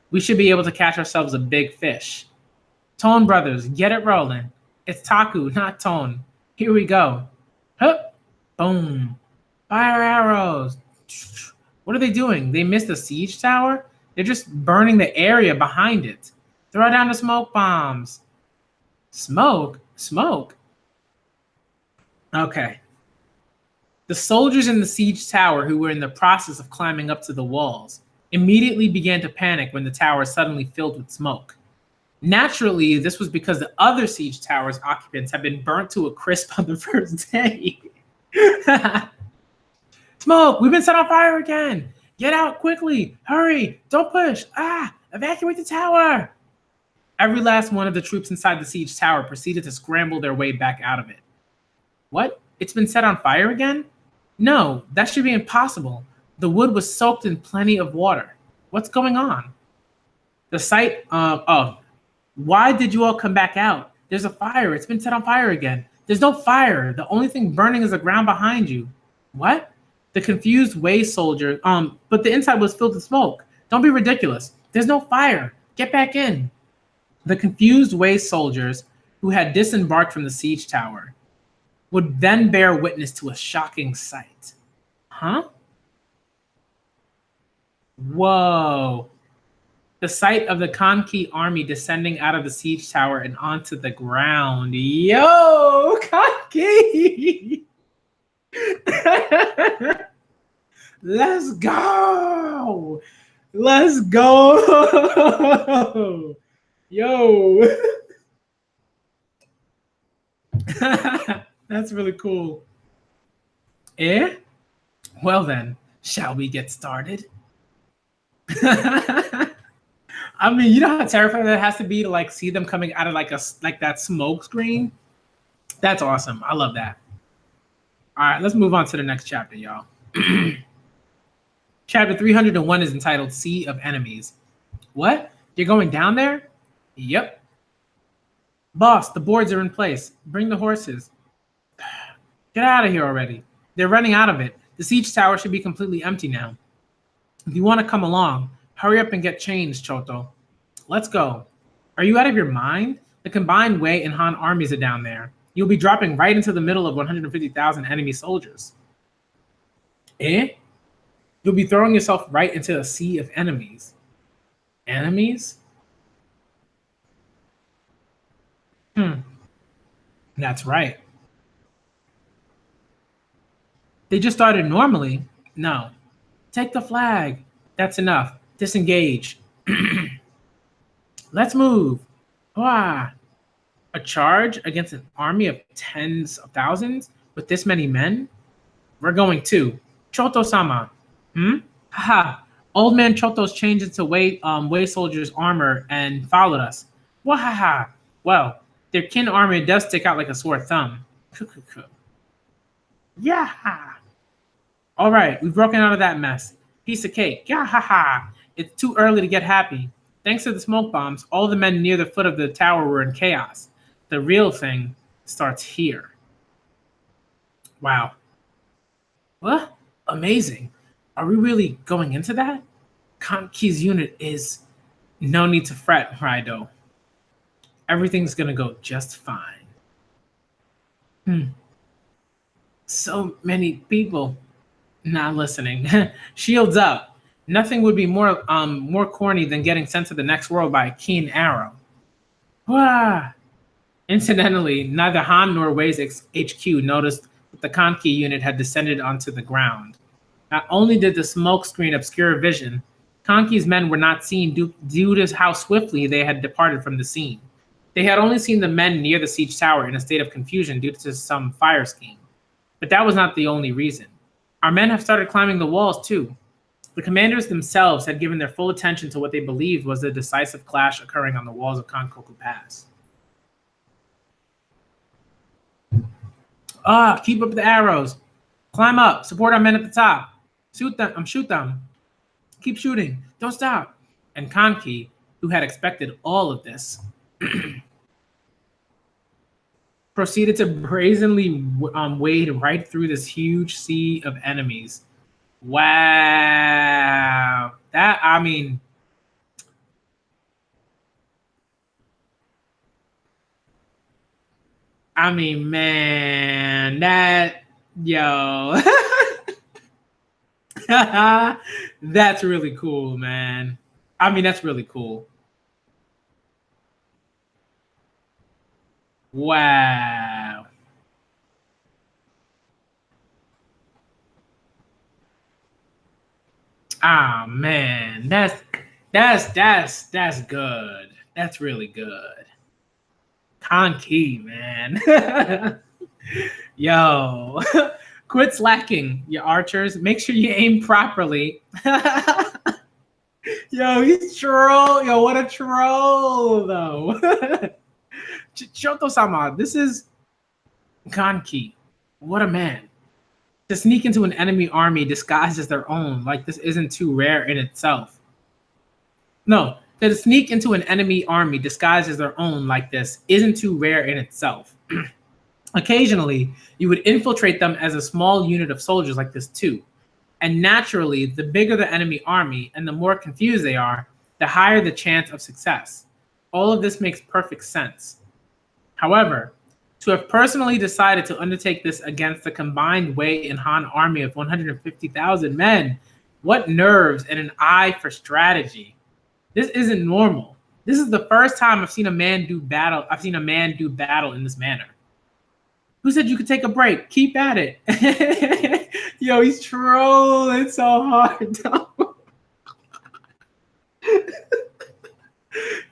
We should be able to catch ourselves a big fish. Tone brothers, get it rolling. It's Taku, not Tone. Here we go. Hup. Boom. Fire arrows. What are they doing? They missed the siege tower? They're just burning the area behind it. Throw down the smoke bombs. Smoke? Smoke? Okay. The soldiers in the siege tower who were in the process of climbing up to the walls immediately began to panic when the tower suddenly filled with smoke. Naturally, this was because the other siege tower's occupants had been burnt to a crisp on the first day. Smoke, we've been set on fire again. Get out quickly. Hurry. Don't push. Evacuate the tower. Every last one of the troops inside the siege tower proceeded to scramble their way back out of it. What? It's been set on fire again? No, that should be impossible. The wood was soaked in plenty of water. What's going on? The site, why did you all come back out? There's a fire. It's been set on fire again. There's no fire. The only thing burning is the ground behind you. What? The confused way soldier, but the inside was filled with smoke. Don't be ridiculous. There's no fire. Get back in. The confused way soldiers who had disembarked from the siege tower would then bear witness to a shocking sight. Huh? Whoa. The sight of the Kanki army descending out of the siege tower and onto the ground. Yo, Kanki! Let's go! Let's go! Yo! That's really cool. Eh? Well then, shall we get started? I mean, you know how terrifying that has to be to like see them coming out of like that smoke screen? That's awesome. I love that. All right, let's move on to the next chapter, y'all. Chapter 301 is entitled Sea of Enemies. What? You're going down there? Yep. Boss, the boards are in place. Bring the horses. Get out of here already. They're running out of it. The siege tower should be completely empty now. If you want to come along, hurry up and get changed, Choto. Let's go. Are you out of your mind? The combined Wei and Han armies are down there. You'll be dropping right into the middle of 150,000 enemy soldiers. Eh? You'll be throwing yourself right into a sea of enemies. Enemies? That's right. They just started normally? No. Take the flag. That's enough. Disengage. Let's move. Wah. A charge against an army of tens of thousands with this many men? We're going too. Choto-sama. Haha. Old man Choto's changed into Wei soldier's armor and followed us. Wahaha. Well, their kin armor does stick out like a sore thumb. Yeah. All right, we've broken out of that mess. Piece of cake. Yeah, ha ha. It's too early to get happy. Thanks to the smoke bombs, all the men near the foot of the tower were in chaos. The real thing starts here. Wow. What? Amazing. Are we really going into that? Kanki's unit is No need to fret, Raido. Everything's gonna go just fine. So many people not listening. Shields up. Nothing would be more corny than getting sent to the next world by a keen arrow. Wah! Incidentally, neither Han nor Wei's HQ noticed that the Kanki unit had descended onto the ground. Not only did the smoke screen obscure vision, Kanki's men were not seen due to how swiftly they had departed from the scene. They had only seen the men near the siege tower in a state of confusion due to some fire scheme. But that was not the only reason. Our men have started climbing the walls too. The commanders themselves had given their full attention to what they believed was a decisive clash occurring on the walls of Kankoku Pass. Keep up the arrows. Climb up. Support our men at the top. Shoot them. Keep shooting. Don't stop. And Kanki, who had expected all of this, proceeded to brazenly wade right through this huge sea of enemies. Wow. Man, yo. That's really cool, man. That's really cool. Wow. Man, that's good. That's really good. Kanki, man. Yo. Quit slacking, you archers. Make sure you aim properly. Yo, he's troll. Yo, what a troll, though. Shoto-sama, this is Kanki. What a man. To sneak into an enemy army disguised as their own, like this isn't too rare in itself. No, to sneak into an enemy army disguised as their own like this isn't too rare in itself. Occasionally, you would infiltrate them as a small unit of soldiers like this too. And naturally, the bigger the enemy army and the more confused they are, the higher the chance of success. All of this makes perfect sense. However, to have personally decided to undertake this against the combined Wei and Han army of 150,000 men, what nerves and an eye for strategy. This isn't normal. This is the first time I've seen a man do battle in this manner. Who said you could take a break? Keep at it. Yo, he's trolling so hard.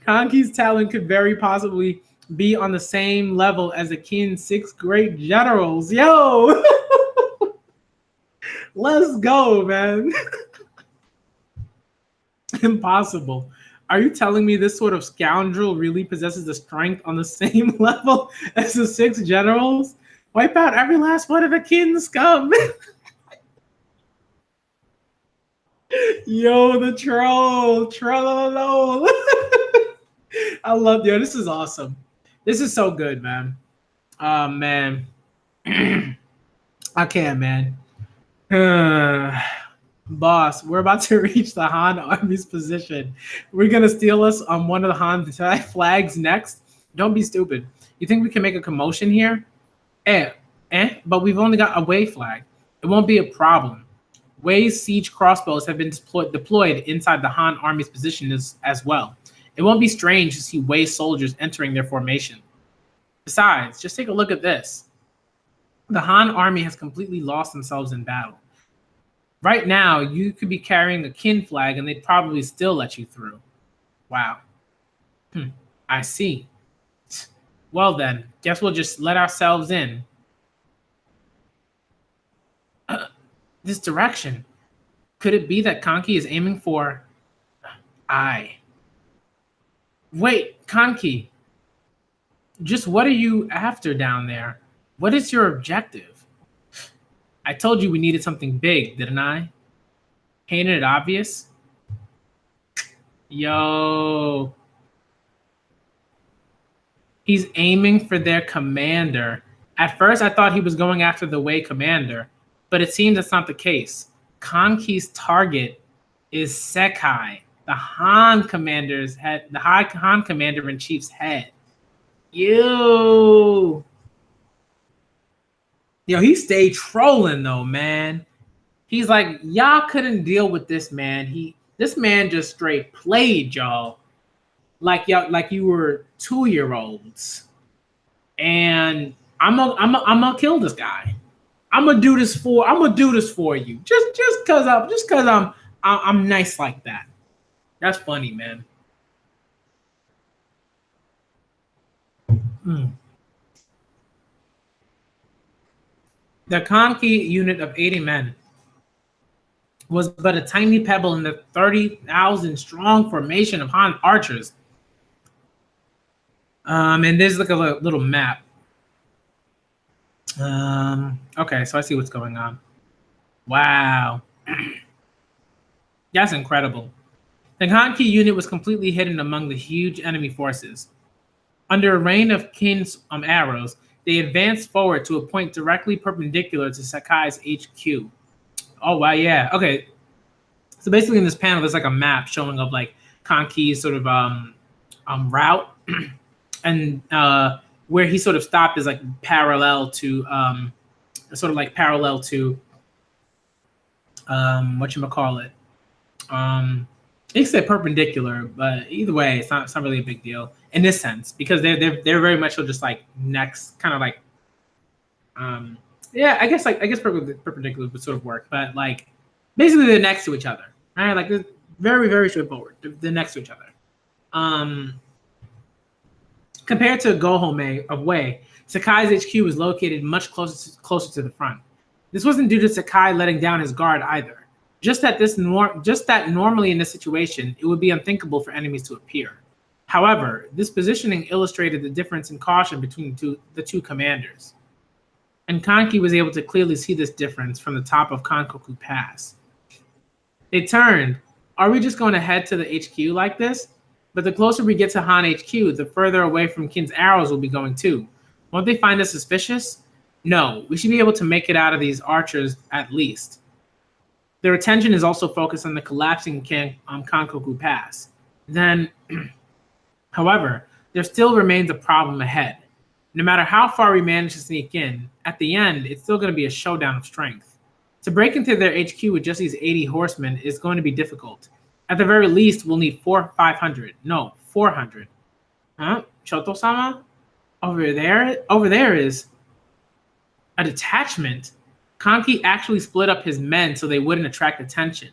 Kanki's talent could very possibly be on the same level as the Qin's 6 great generals. Yo! Let's go, man. Impossible. Are you telling me this sort of scoundrel really possesses the strength on the same level as the 6 generals? Wipe out every last one of the Qin scum. Yo, the troll. Troll. I love you. This is awesome. This is so good, man. Man. I can't, man. Boss, we're about to reach the Han army's position. We're gonna steal us on one of the Han flags next. Don't be stupid. You think we can make a commotion here? But we've only got a Wei flag. It won't be a problem. Wei's siege crossbows have been deployed inside the Han army's position as well. It won't be strange to see Wei soldiers entering their formation. Besides, just take a look at this. The Han army has completely lost themselves in battle. Right now, you could be carrying a Qin flag and they'd probably still let you through. Wow. I see. Well then, guess we'll just let ourselves in. This direction. Could it be that Kanki is aiming for... Wait, Kanki. Just what are you after down there? What is your objective? I told you we needed something big, didn't I? Painted it obvious? Yo. He's aiming for their commander. At first, I thought he was going after the Wei commander, but it seems that's not the case. Kanki's target is Sekai. the Han commander's head, the Han commander in chief's head. Yo, he stayed trolling though, man. He's like, y'all couldn't deal with this man. This man just straight played y'all like you were 2-year-olds. And I'm gonna kill this guy. I'm gonna do this for you. Just cause I'm nice like that. That's funny, man. The Kanki unit of 80 men was but a tiny pebble in the 30,000 strong formation of Han archers. And there's like a little map. Okay, so I see what's going on. Wow. That's incredible. The Kanki unit was completely hidden among the huge enemy forces. Under a rain of Kin's arrows, they advanced forward to a point directly perpendicular to Sakai's HQ. Oh, wow, yeah. Okay. So basically in this panel, there's like a map showing of like Kanki's sort of route. And where he sort of stopped is like parallel to whatchamacallit. You can say perpendicular, but either way, it's not really a big deal in this sense because they're very much just like next, kind of like, yeah, I guess perpendicular would sort of work, but like basically they're next to each other, right? Like it's very, very straightforward. They're next to each other. Compared to Gohome of Wei, Sakai's HQ was located much closer to the front. This wasn't due to Sakai letting down his guard either. Just that normally in this situation, it would be unthinkable for enemies to appear. However, this positioning illustrated the difference in caution between the two commanders. And Kanki was able to clearly see this difference from the top of Kankoku Pass. They turned. Are we just going to head to the HQ like this? But the closer we get to Han HQ, the further away from Kin's arrows we'll be going too. Won't they find us suspicious? No, we should be able to make it out of these archers at least. Their attention is also focused on the collapsing Kankoku Pass. Then, however, there still remains a problem ahead. No matter how far we manage to sneak in, at the end, it's still going to be a showdown of strength. To break into their HQ with just these 80 horsemen is going to be difficult. At the very least, we'll need 400. No, 400. Huh? Choto-sama? Over there is a detachment. Kanki actually split up his men so they wouldn't attract attention.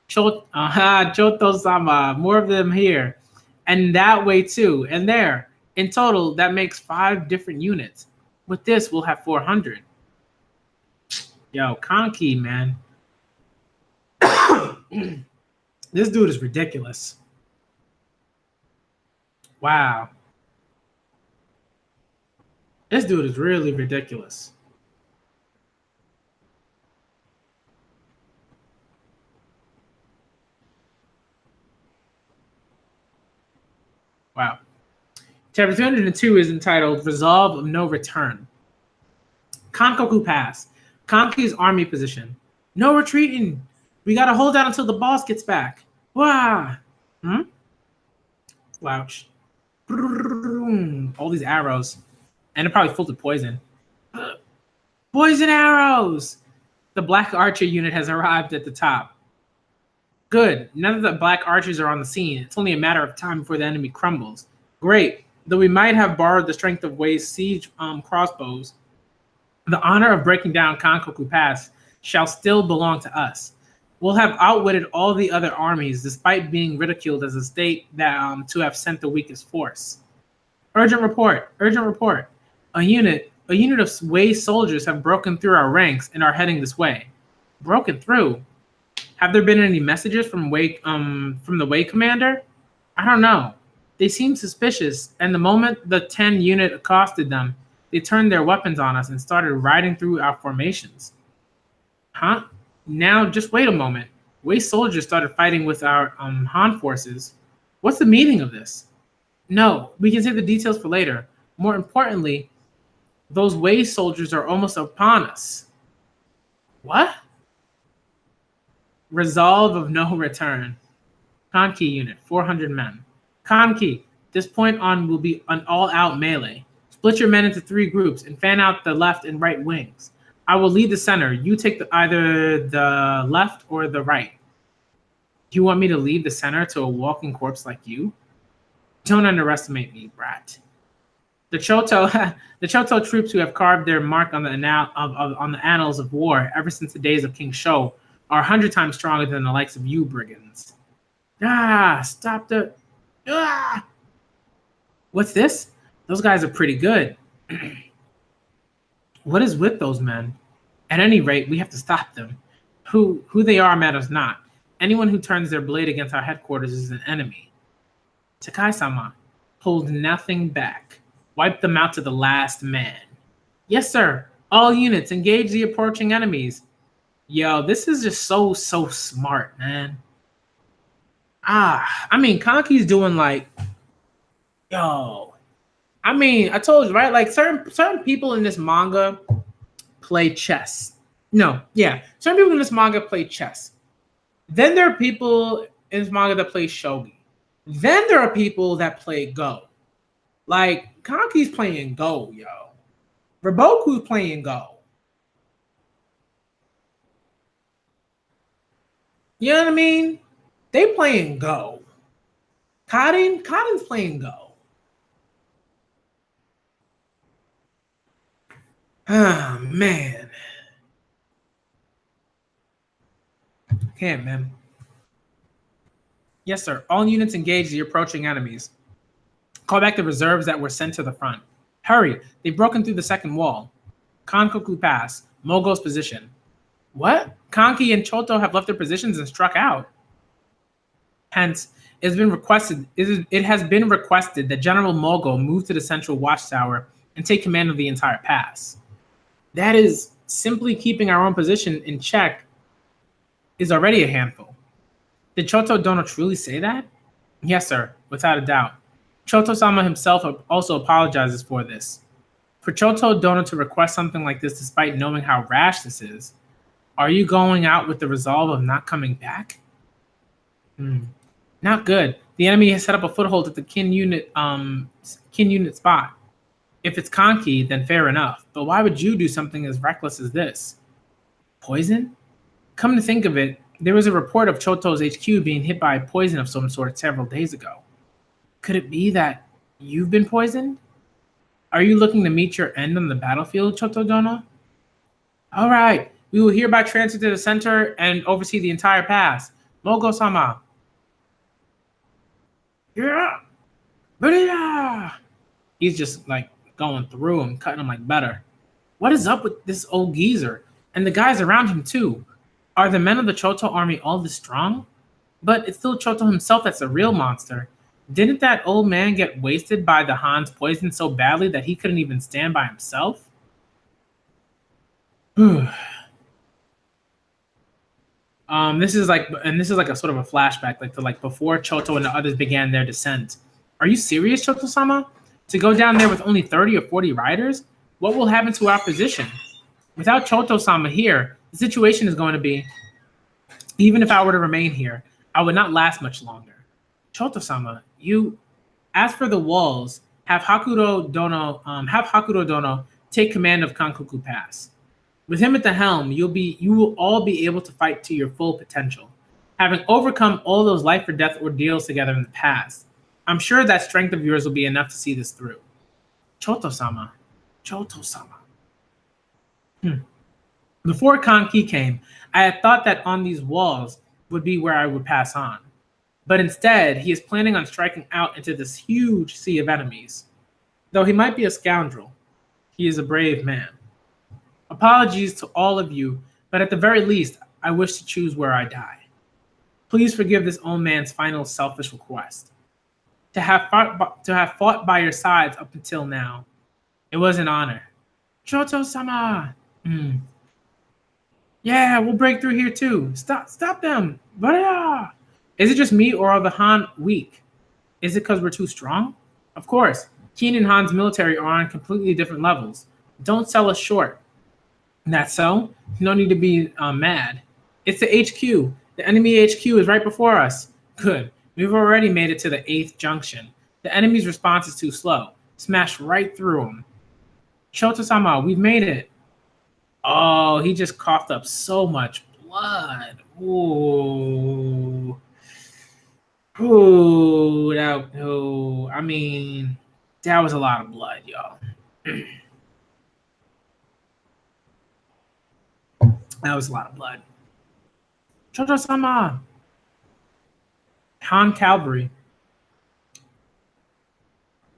Choto-sama, more of them here. And that way too, and there. In total, that makes 5 different units. With this, we'll have 400. Yo, Kanki, man. This dude is ridiculous. Wow. This dude is really ridiculous. Wow. Chapter 202 is entitled Resolve of No Return. Kankoku Pass. Kanki's army position. No retreating. We gotta hold out until the boss gets back. Wow. Slouch. All these arrows. And they're probably full of poison. Poison arrows! The black archer unit has arrived at the top. Good. None of the black archers are on the scene. It's only a matter of time before the enemy crumbles. Great. Though we might have borrowed the strength of Wei's siege crossbows, the honor of breaking down Kankoku Pass shall still belong to us. We'll have outwitted all the other armies, despite being ridiculed as a state that to have sent the weakest force. Urgent report! Urgent report! A unit of Wei's soldiers have broken through our ranks and are heading this way. Broken through? Have there been any messages from the Wei commander? I don't know. They seemed suspicious, and the moment the 10 unit accosted them, they turned their weapons on us and started riding through our formations. Huh? Now, just wait a moment. Wei soldiers started fighting with our Han forces. What's the meaning of this? No, we can save the details for later. More importantly, those Wei soldiers are almost upon us. What? Resolve of no return. Kanki unit, 400 men. Kanki, this point on will be an all-out melee. Split your men into 3 groups and fan out the left and right wings. I will lead the center. You take either the left or the right. You want me to lead the center to a walking corpse like you? Don't underestimate me, brat. The Choto troops who have carved their mark on the annals of war ever since the days of King Sho are 100 times stronger than the likes of you brigands. Stop the... What's this? Those guys are pretty good. What is with those men? At any rate, we have to stop them. Who they are matters not. Anyone who turns their blade against our headquarters is an enemy. Takai-sama, hold nothing back. Wipe them out to the last man. Yes, sir. All units, engage the approaching enemies. Yo, this is just so smart, man. I mean, Kanki's doing like, yo. I mean, I told you, right? Like certain people in this manga play chess. Certain people in this manga play chess. Then there are people in this manga that play shogi. Then there are people that play Go. Like, Kanki's playing Go, yo. Riboku's playing Go. You know what I mean? They playing Go. Kaden's playing Go. Oh, man. Can't, man. Yes, sir. All units engage the approaching enemies. Call back the reserves that were sent to the front. Hurry. They've broken through the second wall. Kankoku Pass. Mogo's position. What? Kanki and Choto have left their positions and struck out. Hence, it has been requested that General Mogo move to the central watchtower and take command of the entire pass. That is simply keeping our own position in check is already a handful. Did Choto Dono truly say that? Yes, sir, without a doubt. Choto-sama himself also apologizes for this. For Choto Dono to request something like this despite knowing how rash this is, are you going out with the resolve of not coming back? Not good. The enemy has set up a foothold at the kin unit spot. If it's Kanki, then fair enough. But why would you do something as reckless as this? Poison? Come to think of it, there was a report of Choto's HQ being hit by poison of some sort several days ago. Could it be that you've been poisoned? Are you looking to meet your end on the battlefield, Choto Dono? All right, we will hereby transfer to the center and oversee the entire pass. Mogo-sama. Yeah. He's just like going through him, cutting him like butter. What is up with this old geezer? And the guys around him too. Are the men of the Choto army all this strong? But it's still Choto himself that's a real monster. Didn't that old man get wasted by the Han's poison so badly that he couldn't even stand by himself? This is like a sort of a flashback, like before Choto and the others began their descent. Are you serious, Choto-sama? To go down there with only 30 or 40 riders? What will happen to our position? Without Choto-sama here, the situation is going to be, even if I were to remain here, I would not last much longer. Choto-sama, as for the walls, have Hakudo Dono take command of Kankoku Pass. With him at the helm, you will all be able to fight to your full potential. Having overcome all those life or death ordeals together in the past, I'm sure that strength of yours will be enough to see this through. Choto-sama. Before Kanki came, I had thought that on these walls would be where I would pass on. But instead, he is planning on striking out into this huge sea of enemies. Though he might be a scoundrel, he is a brave man. Apologies to all of you, but at the very least, I wish to choose where I die. Please forgive this old man's final selfish request. To have fought by your sides up until now, it was an honor. Choto-sama! Yeah, we'll break through here too. Stop them! Is it just me or are the Han weak? Is it because we're too strong? Of course, Keen and Han's military are on completely different levels. Don't sell us short. That's so? No need to be mad. It's the HQ. The enemy HQ is right before us. Good. We've already made it to the 8th junction. The enemy's response is too slow. Smash right through him. Shoto-sama, we've made it. Oh, he just coughed up so much blood. Ooh. Ooh, I mean, that was a lot of blood, y'all. That was a lot of blood. Shoto-sama. Han Cavalry.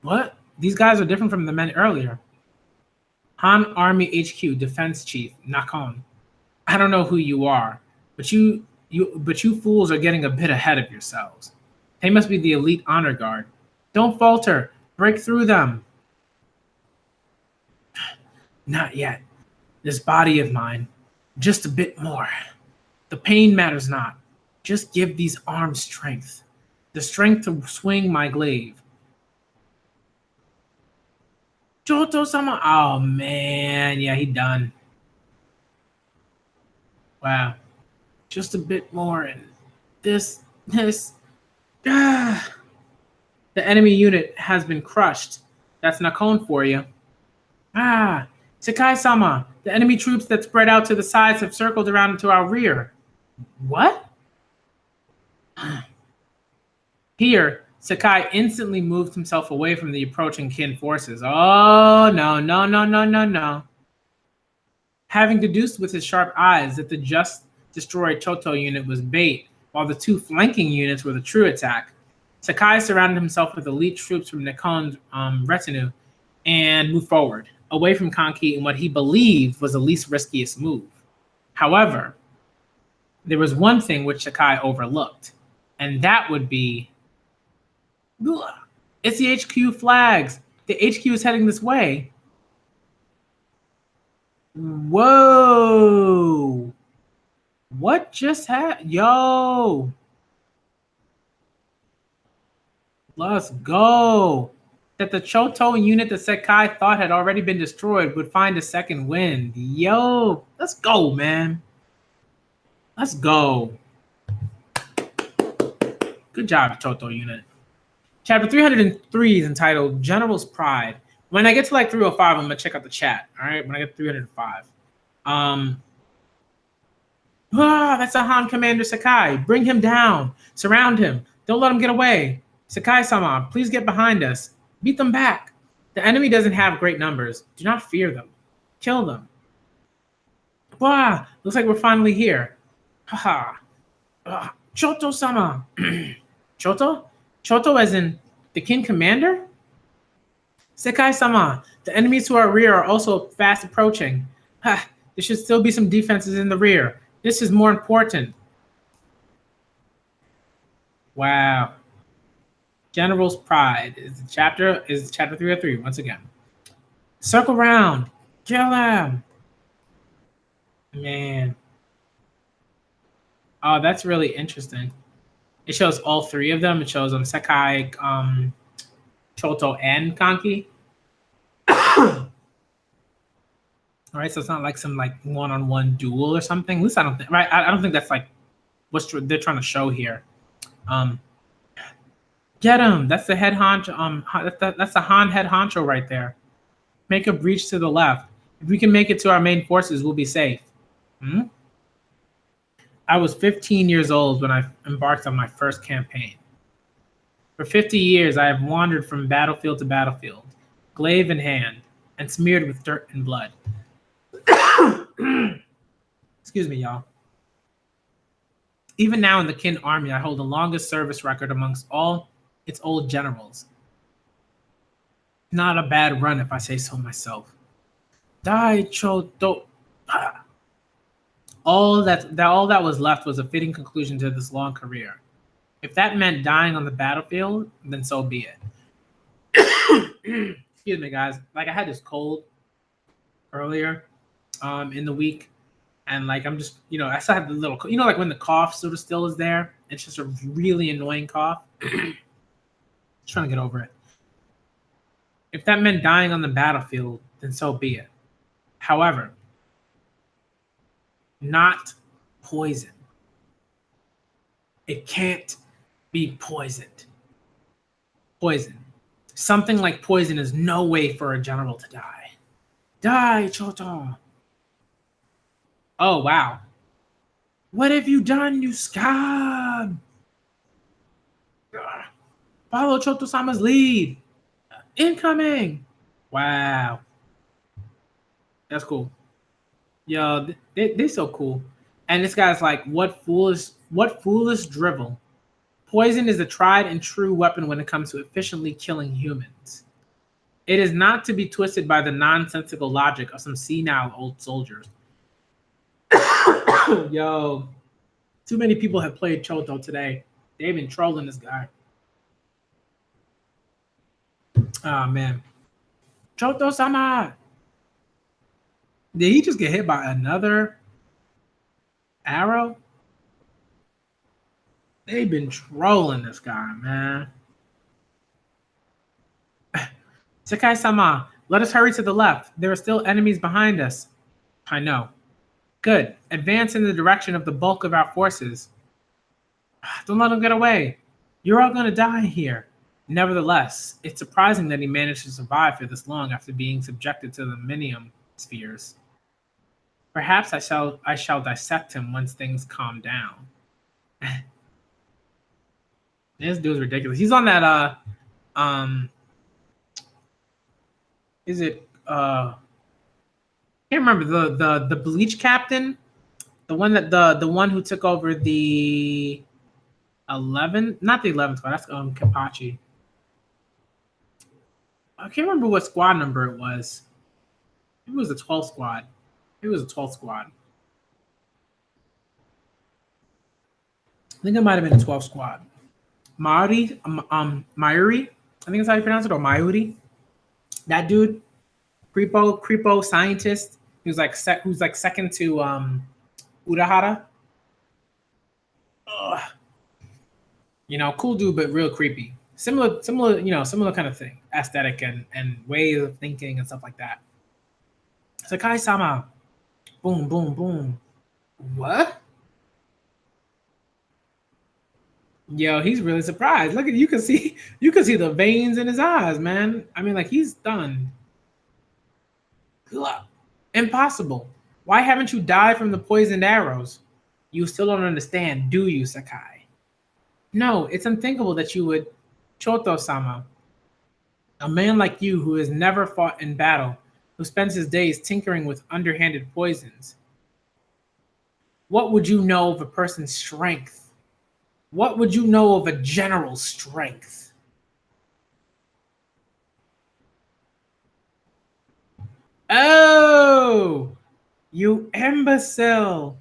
What? These guys are different from the men earlier. Han Army HQ Defense Chief Nakon. I don't know who you are, but you fools are getting a bit ahead of yourselves. They must be the elite honor guard. Don't falter. Break through them. Not yet. This body of mine. Just a bit more. The pain matters not. Just give these arms strength. The strength to swing my glaive. Shoto-sama. Oh, man. Yeah, he done. Wow. Just a bit more. And this. Ah. The enemy unit has been crushed. That's Nakon for you. Ah. Sakai-sama. The enemy troops that spread out to the sides have circled around into our rear. What? Here, Sakai instantly moved himself away from the approaching kin forces. Oh, no. Having deduced with his sharp eyes that the just destroyed Choto unit was bait, while the 2 flanking units were the true attack, Sakai surrounded himself with elite troops from Nakon's retinue and moved forward, away from Kanki in what he believed was the least riskiest move. However, there was one thing which Sakai overlooked, and that would be, it's the HQ flags. The HQ is heading this way. Whoa. What just happened? Yo. Let's go. That the Choto unit that Sakai thought had already been destroyed would find a second wind. Yo. Let's go, man. Let's go. Good job, Choto unit. Chapter 303 is entitled General's Pride. When I get to like 305, I'm going to check out the chat. All right. When I get to 305. That's a Han Commander Sakai. Bring him down. Surround him. Don't let him get away. Sakai-sama, please get behind us. Beat them back. The enemy doesn't have great numbers. Do not fear them. Kill them. Wow, looks like we're finally here. Haha. Choto-sama. Choto? Choto as in the kin commander? Sakai-sama, the enemies to our rear are also fast approaching. There should still be some defenses in the rear. This is more important. Wow. General's Pride is chapter 303 once again. Circle round. Kill him. Man. Oh, that's really interesting. It shows all 3 of them. It shows them Sakai, Choto, and Kanki. All right, so it's not like some like one-on-one duel or something. At least I don't think. Right, I don't think that's like what they're trying to show here. Get him. That's the head honcho. That's the Han head honcho right there. Make a breach to the left. If we can make it to our main forces, we'll be safe. I was 15 years old when I embarked on my first campaign. For 50 years, I have wandered from battlefield to battlefield, glaive in hand, and smeared with dirt and blood. Excuse me, y'all. Even now in the Kin Army, I hold the longest service record amongst all its old generals. Not a bad run, if I say so myself. Dai Choto. All that was left was a fitting conclusion to this long career. If that meant dying on the battlefield, then so be it. Excuse me, guys. Like I had this cold earlier in the week, and like I'm just, I still have the little, like when the cough sort of still is there. It's just a really annoying cough. Just trying to get over it. If that meant dying on the battlefield, then so be it. However, not poison. It can't be poisoned. Poison. Something like poison is no way for a general to die. Die, Choto. Oh, wow. What have you done, you scab? Follow Choto-sama's lead. Incoming. Wow. That's cool. Yo, they so cool. And this guy's like, what foolish drivel. Poison is a tried and true weapon when it comes to efficiently killing humans. It is not to be twisted by the nonsensical logic of some senile old soldiers. Yo, too many people have played Choto today. They've been trolling this guy. Oh man. Choto-sama! Did he just get hit by another arrow? They've been trolling this guy, man. Sakai-sama, let us hurry to the left. There are still enemies behind us. I know. Good. Advance in the direction of the bulk of our forces. Don't let them get away. You're all going to die here. Nevertheless, it's surprising that he managed to survive for this long after being subjected to the minium spheres. Perhaps I shall dissect him once things calm down. This dude's ridiculous. He's on that is it can't remember the Bleach captain, the one that the one who took over the 11, not the 11th squad. That's Kapachi. I can't remember what squad number it was. It was the 12th squad. It was the 12th squad. I think it might have been the 12th squad. Mayuri, Mayuri, I think that's how you pronounce it, or Mayuri. That dude, creepo scientist, who's like second to Urahara. Ugh. You know, cool dude, but real creepy. Similar, similar kind of thing, aesthetic and ways of thinking and stuff like that. Sakai-sama, boom, boom, boom. What? Yo, he's really surprised. Look at you can see the veins in his eyes, man. I mean, like he's stunned. Impossible. Why haven't you died from the poisoned arrows? You still don't understand, do you, Sakai? No, it's unthinkable that you would. Choto-sama, a man like you who has never fought in battle, who spends his days tinkering with underhanded poisons. What would you know of a person's strength? What would you know of a general's strength? Oh, you imbecile.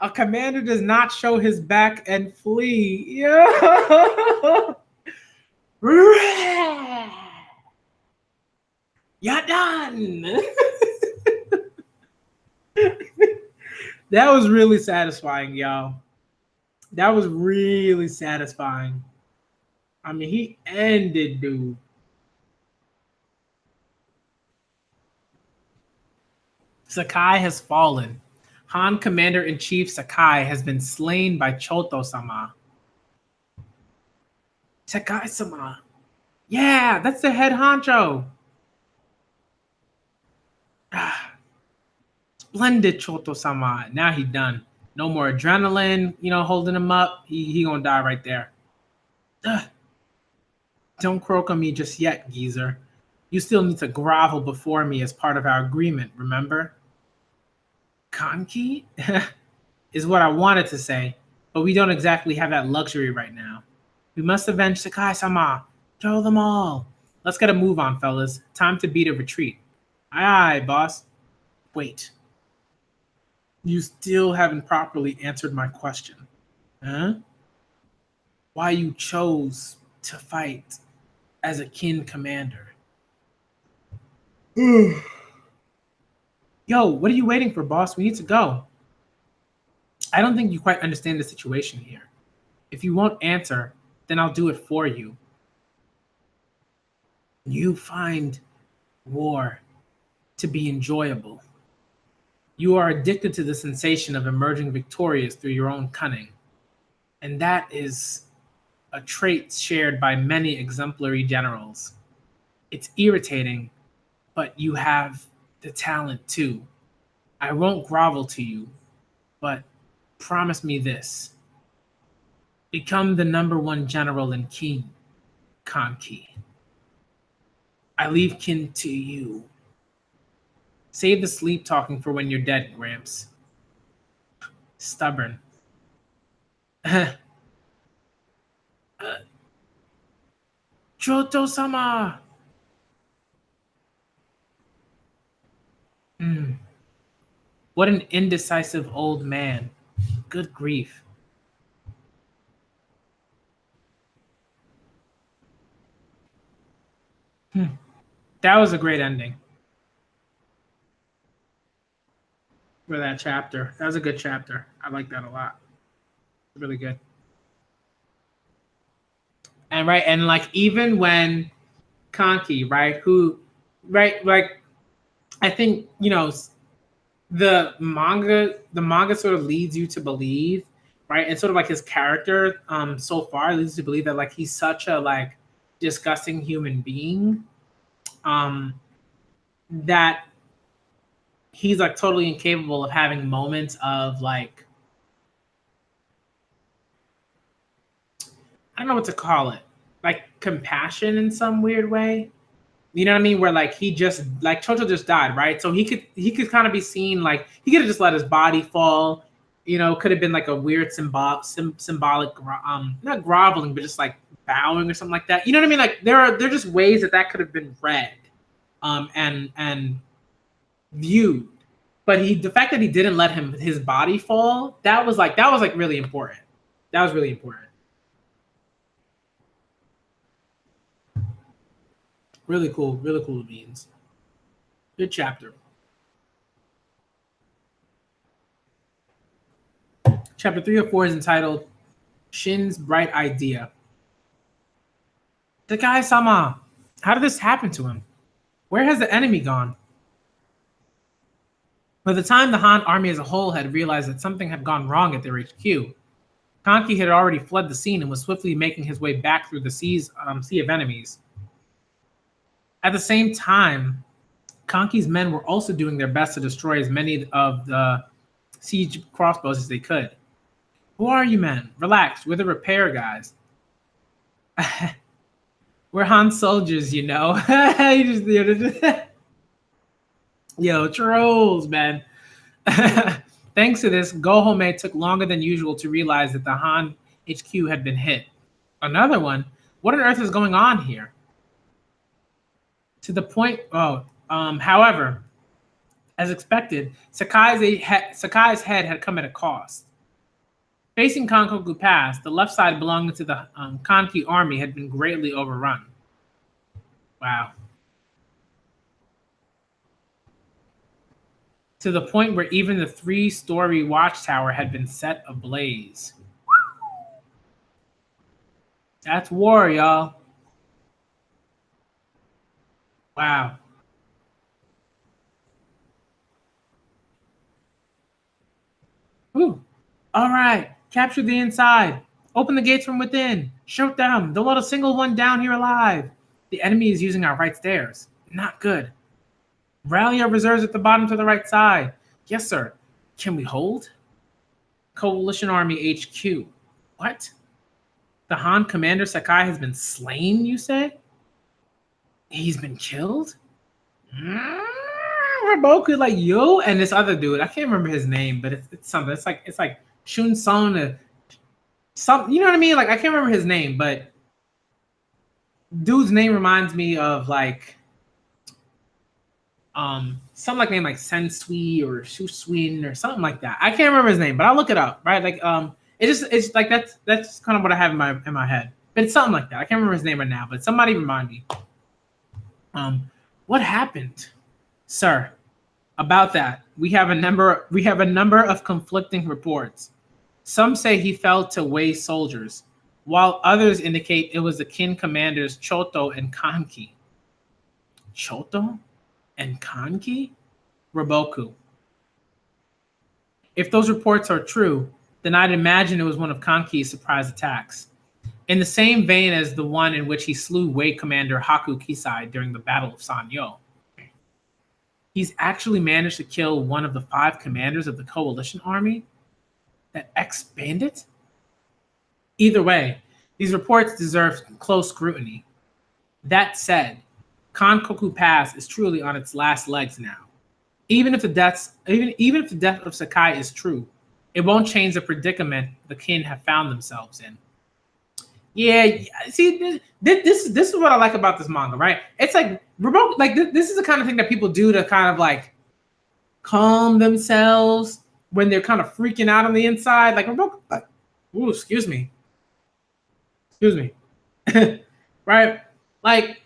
A commander does not show his back and flee. Yeah. You're done. That was really satisfying, y'all. That was really satisfying. I mean, he ended, dude. Sakai has fallen. Han Commander-in-Chief Sakai has been slain by Choto-sama. Sakai-sama. Yeah, that's the head honcho. Splendid, Choto-sama. Now he done. No more adrenaline, holding him up. He gonna die right there. Don't croak on me just yet, geezer. You still need to grovel before me as part of our agreement, remember? Kanki? Is what I wanted to say, but we don't exactly have that luxury right now. We must avenge Sakai-sama. Kill them all. Let's get a move on, fellas. Time to beat a retreat. Aye, aye, boss. Wait. You still haven't properly answered my question. Huh? Why you chose to fight as a kin commander? Yo, what are you waiting for, boss? We need to go. I don't think you quite understand the situation here. If you won't answer, then I'll do it for you. You find war to be enjoyable. You are addicted to the sensation of emerging victorious through your own cunning. And that is a trait shared by many exemplary generals. It's irritating, but you have the talent too. I won't grovel to you, but promise me this. Become the #1 general in King, Kanki. I leave Kin to you. Save the sleep talking for when you're dead, Gramps. Stubborn. Choto-sama! What an indecisive old man. Good grief. That was a great ending for that chapter. That was a good chapter. I like that a lot. Really good. And right, and like even when Kanki, right, like I think, the manga sort of leads you to believe, right? And sort of like his character so far leads you to believe that like he's such a like disgusting human being that he's like totally incapable of having moments of like, I don't know what to call it, like compassion in some weird way. You know what I mean? Where like he just like Chocho just died, right? So he could kind of be seen like he could have just let his body fall. Could have been like a weird symbolic not groveling, but just like bowing or something like that. You know what I mean? Like there are just ways that could have been read, and viewed. But the fact that he didn't let his body fall, that was like really important. That was really important. Really cool beans. Good chapter. Chapter 304 is entitled Shin's Bright Idea. The guy Sama, how did this happen to him? Where has the enemy gone? By the time the Han army as a whole had realized that something had gone wrong at their HQ, Kanki had already fled the scene and was swiftly making his way back through the sea of enemies. At the same time, Kanki's men were also doing their best to destroy as many of the siege crossbows as they could. Who are you men? Relax, we're the repair guys. We're Han soldiers, you know. Yo, trolls, man. Thanks to this, Gohome took longer than usual to realize that the Han HQ had been hit. Another one? What on earth is going on here? To the point, however, as expected, Sakai's head had come at a cost. Facing Kankoku Pass, the left side belonging to the Kanki army had been greatly overrun. Wow. To the point where even the 3-story watchtower had been set ablaze. That's war, y'all. Wow. Ooh. All right. Capture the inside. Open the gates from within. Shoot them. Don't let a single one down here alive. The enemy is using our right stairs. Not good. Rally our reserves at the bottom to the right side. Yes, sir. Can we hold? Coalition Army HQ. What? The Han commander Sakai has been slain, you say? He's been killed? Raboku, like, yo, and this other dude, I can't remember his name, but it's something. It's like Shun Son, some, you know what I mean? Like, I can't remember his name, but dude's name reminds me of like some like name like Sensui or Suswin or something like that. I can't remember his name, but I'll look it up, right? Like it's like that's kind of what I have in my head. But it's something like that. I can't remember his name right now, but somebody remind me. What happened? Sir, about that, we have a number of conflicting reports. Some say he fell to Wei soldiers, while others indicate it was the Kin commanders Choto and Kanki. Choto and Kanki? Raboku. If those reports are true, then I'd imagine it was one of Kanki's surprise attacks. In the same vein as the one in which he slew Wei Commander Haku Kisai during the Battle of Sanyo. He's actually managed to kill one of the 5 commanders of the coalition army that expanded? Either way, these reports deserve close scrutiny. That said, Kankoku Pass is truly on its last legs now. Even if the death of Sakai is true, it won't change the predicament the kin have found themselves in. Yeah, see, this is what I like about this manga, right? It's like remote, like this is the kind of thing that people do to kind of like calm themselves when they're kind of freaking out on the inside. Like remote, like, ooh, excuse me, right? Like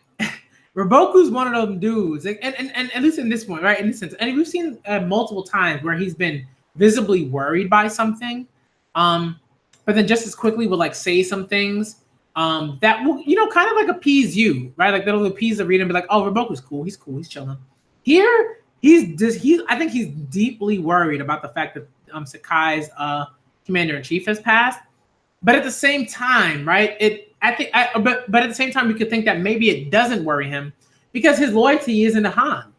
Roboku's one of those dudes, like, and at least in this one, right? In this sense, and we've seen multiple times where he's been visibly worried by something, but then just as quickly will like say some things that will, you know, kind of like appease you, right? Like that'll appease the reader and be like, oh, Roboku's cool, he's chilling. Here, I think he's deeply worried about the fact that Sakai's commander-in-chief has passed. But at the same time, right? But at the same time, we could think that maybe it doesn't worry him because his loyalty isn't to Han,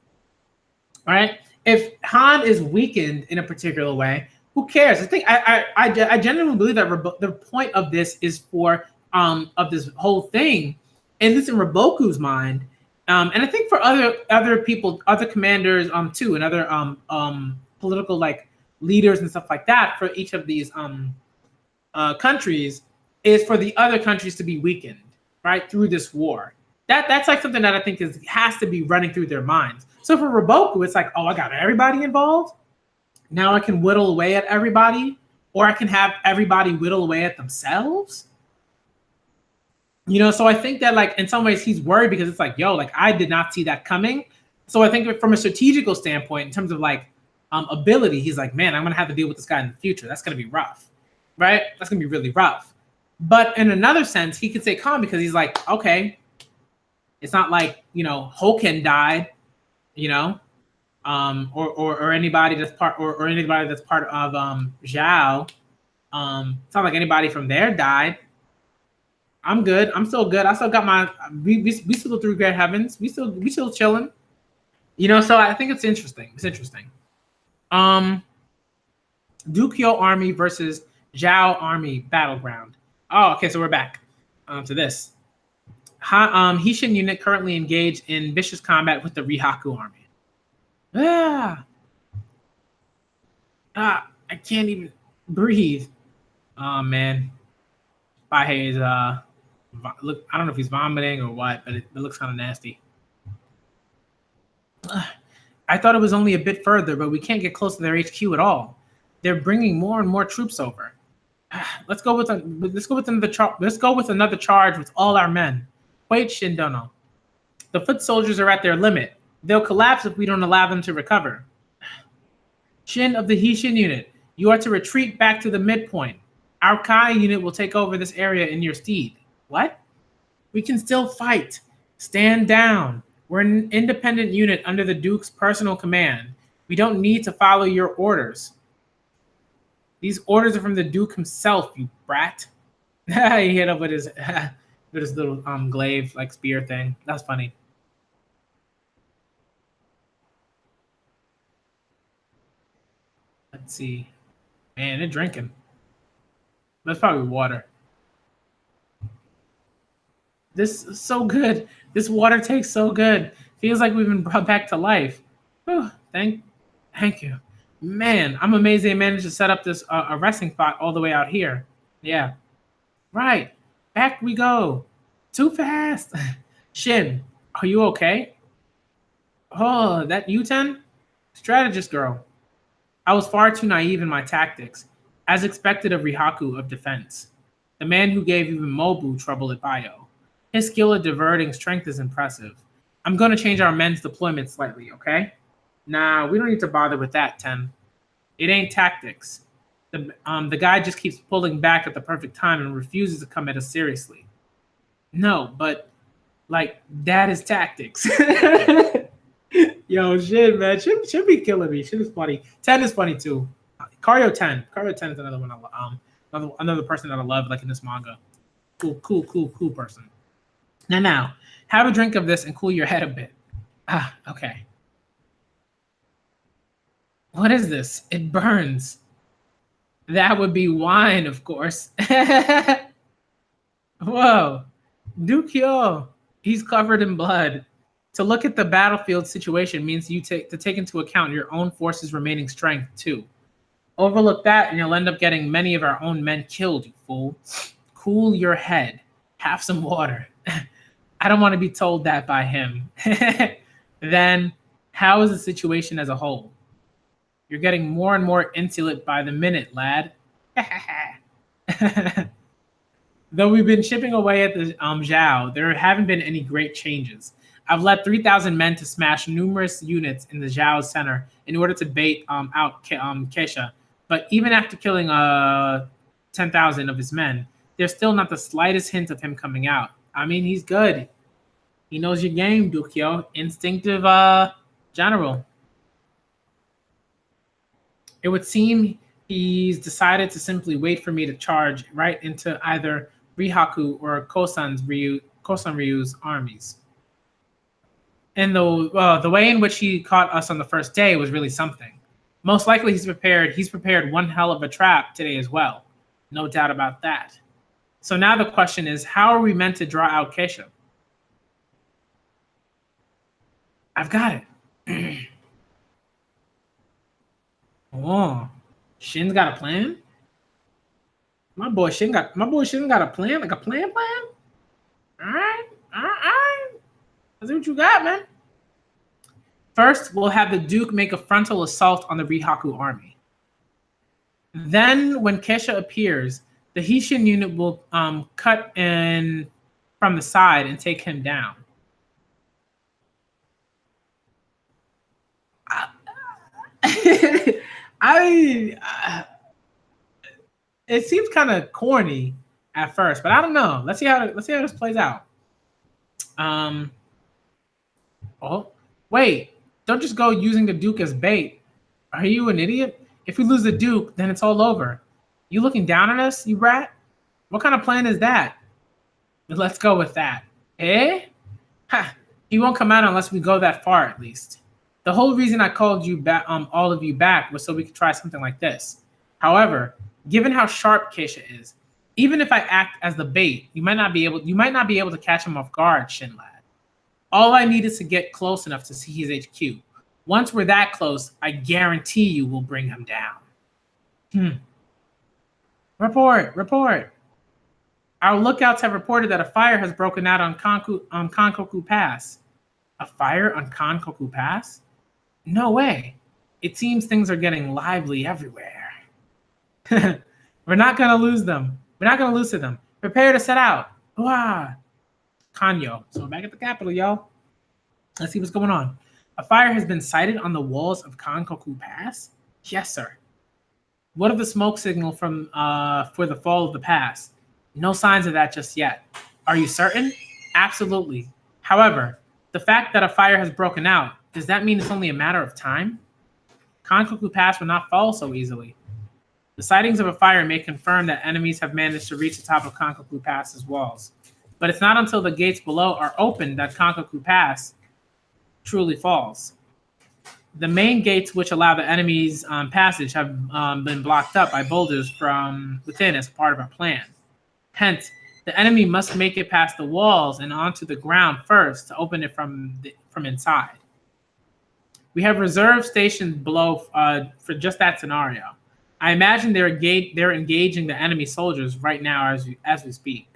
right? If Han is weakened in a particular way, who cares? I genuinely believe that the point of this is for of this whole thing, at least in Roboku's mind, and I think for other people, other commanders too, and other political like leaders and stuff like that for each of these countries, is for the other countries to be weakened, right, through this war. That's like something that I think has to be running through their minds. So for Roboku, it's like, oh, I got everybody involved. Now I can whittle away at everybody, or I can have everybody whittle away at themselves. You know, so I think that like in some ways he's worried because it's like, yo, like I did not see that coming. So I think from a strategical standpoint, in terms of like ability, he's like, man, I'm gonna have to deal with this guy in the future. That's gonna be rough, right? That's gonna be really rough. But in another sense, he could stay calm because he's like, okay, it's not like, you know, Hoken died, you know, or anybody that's part or anybody that's part of Zhao. It's not like anybody from there died. I'm good. I'm still good. I still got my we still go through great heavens. We still chilling. You know, so I think it's interesting. It's interesting. Dukyo army versus Zhao army battleground. Oh, okay, so we're back to this. Hishin unit currently engaged in vicious combat with the Rihaku army. I can't even breathe. Oh man, Baihei is look. I don't know if he's vomiting or what, but it looks kind of nasty. I thought it was only a bit further, but we can't get close to their HQ at all. They're bringing more and more troops over. Let's go with another charge with all our men. Wait, Shindono. The foot soldiers are at their limit. They'll collapse if we don't allow them to recover. Shin of the Hishin unit, you are to retreat back to the midpoint. Our Kai unit will take over this area in your stead. What? We can still fight. Stand down. We're an independent unit under the Duke's personal command. We don't need to follow your orders. These orders are from the Duke himself, you brat. He hit up with his little glaive like spear thing. That's funny. Let's see. Man, they're drinking. That's probably water. This is so good. This water tastes so good. Feels like we've been brought back to life. Whew, thank you. Man, I'm amazed they managed to set up this a resting spot all the way out here. Yeah. Right. Back we go. Too fast. Shin, are you okay? Oh, that U-10? Strategist girl. I was far too naive in my tactics, as expected of Rihaku of defense. The man who gave even Mobu trouble at Bio. His skill at diverting strength is impressive. I'm going to change our men's deployment slightly, okay? Nah, we don't need to bother with that, Ten. It ain't tactics. The guy just keeps pulling back at the perfect time and refuses to come at us seriously. No, but, like, that is tactics. Yo, shit, man. Should be killing me. Shit is funny. 10 is funny, too. Kario 10. Kario 10 is another one. Another person that I love, like in this manga. Cool person. Now, have a drink of this and cool your head a bit. Ah, okay. What is this? It burns. That would be wine, of course. Whoa. Dukyo. He's covered in blood. To look at the battlefield situation means you take into account your own forces' remaining strength, too. Overlook that and you'll end up getting many of our own men killed, you fool. Cool your head. Have some water. I don't want to be told that by him. Then, how is the situation as a whole? You're getting more and more insolent by the minute, lad. Though we've been chipping away at the Zhao, there haven't been any great changes. I've led 3,000 men to smash numerous units in the Zhao center in order to bait out Keisha. But even after killing 10,000 of his men, there's still not the slightest hint of him coming out. I mean, he's good. He knows your game, Dukyo. Instinctive general. It would seem he's decided to simply wait for me to charge right into either Rihaku or Kosan Ryu's armies. And the way in which he caught us on the first day was really something. Most likely he's prepared one hell of a trap today as well. No doubt about that. So now the question is, how are we meant to draw out Keisha? I've got it. Oh, Shin's got a plan? My boy Shin got a plan, like a plan? All right. Let's see what you got, man. First, we'll have the Duke make a frontal assault on the Rihaku army. Then, when Keisha appears, the Hishin unit will cut in from the side and take him down. It seems kind of corny at first, but I don't know. Let's see how this plays out. Oh, wait! Don't just go using the Duke as bait. Are you an idiot? If we lose the Duke, then it's all over. You looking down on us, you brat? What kind of plan is that? Let's go with that. Eh? Ha! He won't come out unless we go that far, at least. The whole reason I called you back, all of you back, was so we could try something like this. However, given how sharp Keisha is, even if I act as the bait, you might not be able to catch him off guard, Shin lad. All I need is to get close enough to see his HQ. Once we're that close, I guarantee you we'll bring him down. Report. Our lookouts have reported that a fire has broken out on Kankoku Pass. A fire on Kankoku Pass? No way. It seems things are getting lively everywhere. We're not going to lose them. We're not going to lose to them. Prepare to set out. Wah! Kanyo. So we're back at the capital, y'all. Let's see what's going on. A fire has been sighted on the walls of Kankoku Pass? Yes, sir. What of the smoke signal from for the fall of the pass? No signs of that just yet. Are you certain? Absolutely. However, the fact that a fire has broken out, does that mean it's only a matter of time? Kankoku Pass will not fall so easily. The sightings of a fire may confirm that enemies have managed to reach the top of Kankoku Pass's walls. But it's not until the gates below are opened that Kankoku Pass truly falls. The main gates which allow the enemy's passage have been blocked up by boulders from within as part of our plan. Hence, the enemy must make it past the walls and onto the ground first to open it from inside. We have reserve stations below for just that scenario. I imagine they're engaging the enemy soldiers right now as we speak.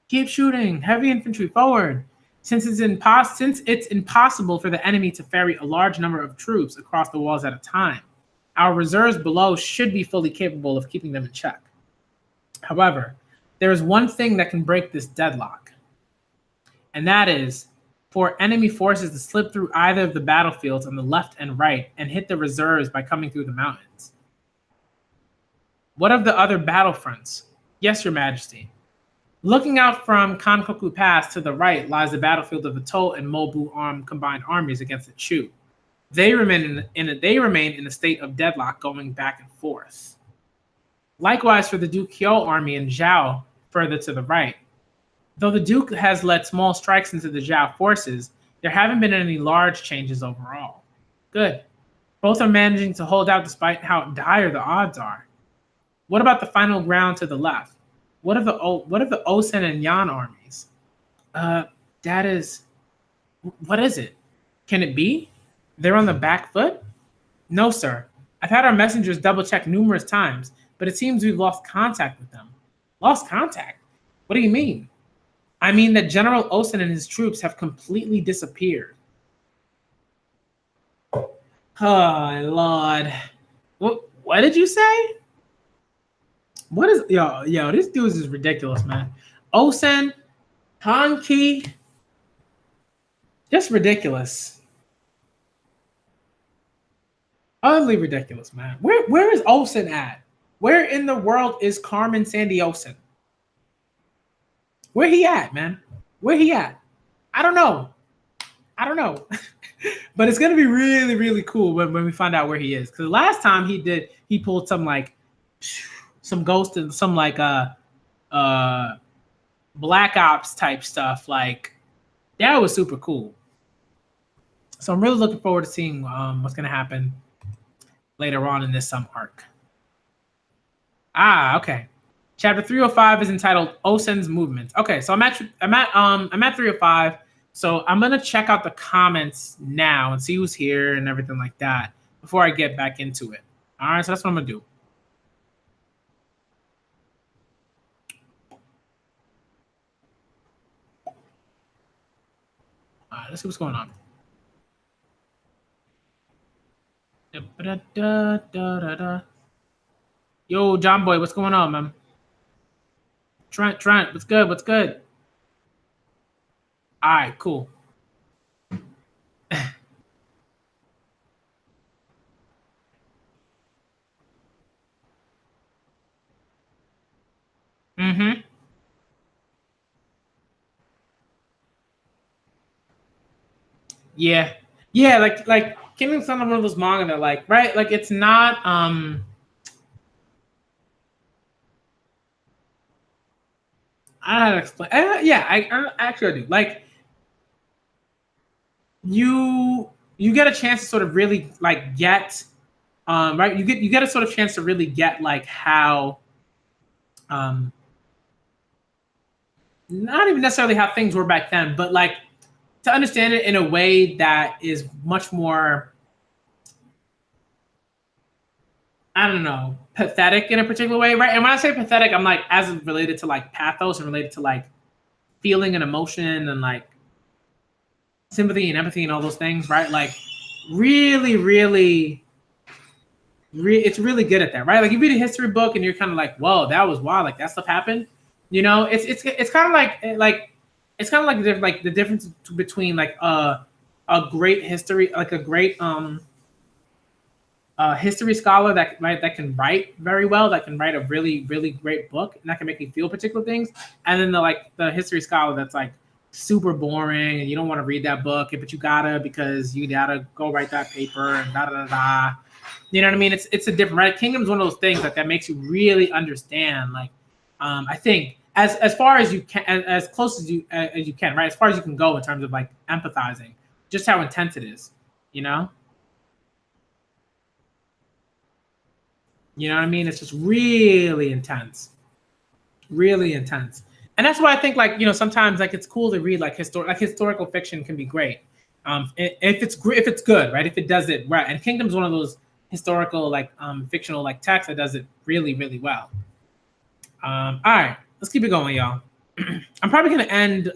Keep shooting, heavy infantry forward. Since it's impossible for the enemy to ferry a large number of troops across the walls at a time, our reserves below should be fully capable of keeping them in check. However, there is one thing that can break this deadlock, and that is for enemy forces to slip through either of the battlefields on the left and right and hit the reserves by coming through the mountains. What of the other battlefronts? Yes, Your Majesty. Looking out from Kankoku Pass to the right lies the battlefield of the To and Mobu combined armies against the Chu. They remain in a state of deadlock, going back and forth. Likewise for the Duke Hyo army and Zhao further to the right. Though the Duke has led small strikes into the Zhao forces, there haven't been any large changes overall. Good. Both are managing to hold out despite how dire the odds are. What about the final ground to the left? What of the Osen and Yan armies? That is, what is it? Can it be? They're on the back foot? No, sir. I've had our messengers double check numerous times, but it seems we've lost contact with them. Lost contact? What do you mean? I mean that General Osen and his troops have completely disappeared. Oh, Lord. What did you say? What is, yo, this dude is ridiculous, man. Osen, Hanki, just ridiculous. Utterly ridiculous, man. Where is Osen at? Where in the world is Carmen Sandy Osen? Where he at, man? Where he at? I don't know. But it's gonna be really, really cool when we find out where he is. Because last time he pulled some like some ghost and some like Black Ops type stuff. Like that was super cool. So I'm really looking forward to seeing what's gonna happen later on in this arc. Okay. Chapter 305 is entitled Osen's Movements. Okay, so I'm at 305. So I'm gonna check out the comments now and see who's here and everything like that before I get back into it. All right, so that's what I'm gonna do. All right, let's see what's going on. Yo, John Boy, what's going on, man? Trent, what's good? What's good? All right, cool. Mm-hmm. Yeah. Yeah, like Kingdom's not one of those manga that like, right? Like it's not I don't know how to explain. Yeah, I actually do. Like you get a chance to sort of really like get right, you get a sort of chance to really get like how not even necessarily how things were back then, but like to understand it in a way that is much more, I don't know, pathetic in a particular way, right? And when I say pathetic, I'm like as related to like pathos and related to like feeling and emotion and like sympathy and empathy and all those things, right? Like really, it's really good at that, right? Like you read a history book and you're kind of like, whoa, that was wild, like that stuff happened. You know, it's kind of like it's kind of like the difference between like a great history, like a great history scholar that can write very well, that can write a really great book, and that can make me feel particular things, and then the history scholar that's like super boring and you don't want to read that book, but you gotta because you gotta go write that paper and da da da da. You know what I mean? It's a different, right? Kingdom's one of those things that makes you really understand. Like, I think as far as you can, as close as you can, right? As far as you can go in terms of like empathizing, just how intense it is. You know? You know what I mean? It's just really intense, really intense. And that's why I think like, you know, sometimes like it's cool to read like historical fiction can be great. If it's good, right? If it does it right. And Kingdom's one of those historical like fictional like text that does it really well. All right, let's keep it going, y'all. I'm probably gonna end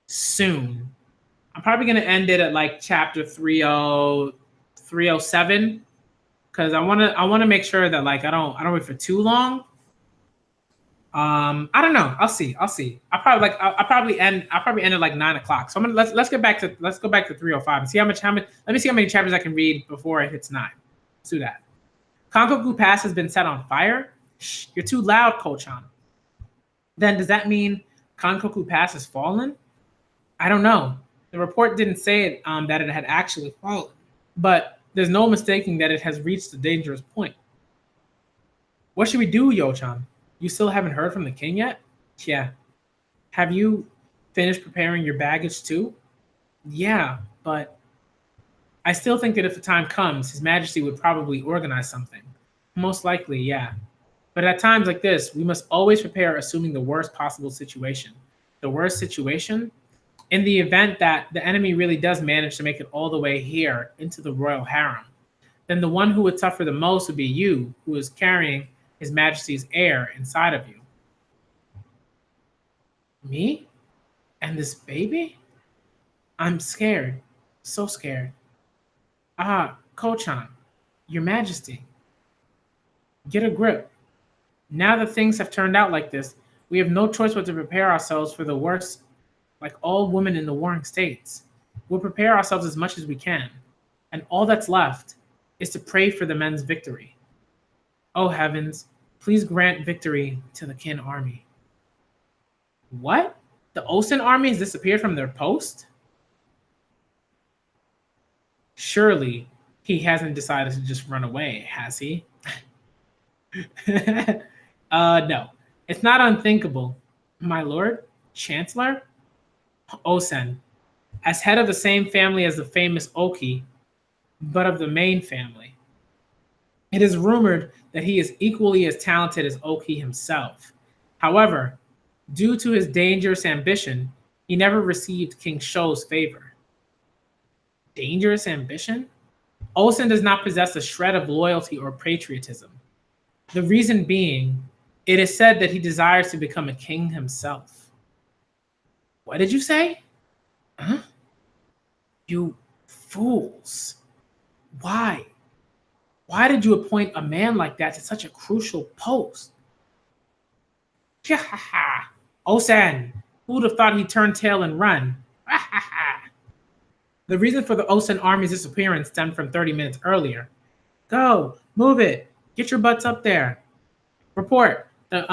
soon. I'm probably gonna end it at like chapter 307 because I wanna make sure that like I don't wait for too long. I don't know. I'll see. I'll probably end at like 9 o'clock. So let's go back to 305 and see how much. Let me see how many chapters I can read before it hits 9. Let's do that. Kankoku Pass has been set on fire. Shh, you're too loud, Kochan. Then does that mean Kankoku Pass has fallen? I don't know. The report didn't say that it had actually fallen, but there's no mistaking that it has reached a dangerous point. What should we do, Yo-chan? You still haven't heard from the king yet? Yeah. Have you finished preparing your baggage too? Yeah, but I still think that if the time comes, His Majesty would probably organize something. Most likely, yeah. But at times like this, we must always prepare assuming the worst possible situation. The worst situation? In the event that the enemy really does manage to make it all the way here into the royal harem, then the one who would suffer the most would be you, who is carrying His Majesty's heir inside of you. Me? And this baby? I'm scared. So scared. Ah, Kochan, Your Majesty. Get a grip. Now that things have turned out like this, we have no choice but to prepare ourselves for the worst, like all women in the warring states. We'll prepare ourselves as much as we can, and all that's left is to pray for the men's victory. Oh heavens, please grant victory to the Kin army. What? The Osen army has disappeared from their post? Surely he hasn't decided to just run away, has he? No. It's not unthinkable. My lord, Chancellor? Osen, as head of the same family as the famous Oki, but of the main family. It is rumored that he is equally as talented as Oki himself. However, due to his dangerous ambition, he never received King Shou's favor. Dangerous ambition? Osen does not possess a shred of loyalty or patriotism. The reason being, it is said that he desires to become a king himself. What did you say? Huh? You fools. Why? Why did you appoint a man like that to such a crucial post? Osen, who would have thought he'd turn tail and run? The reason for the Osen army's disappearance stemmed from 30 minutes earlier. Go, move it, get your butts up there. Report, the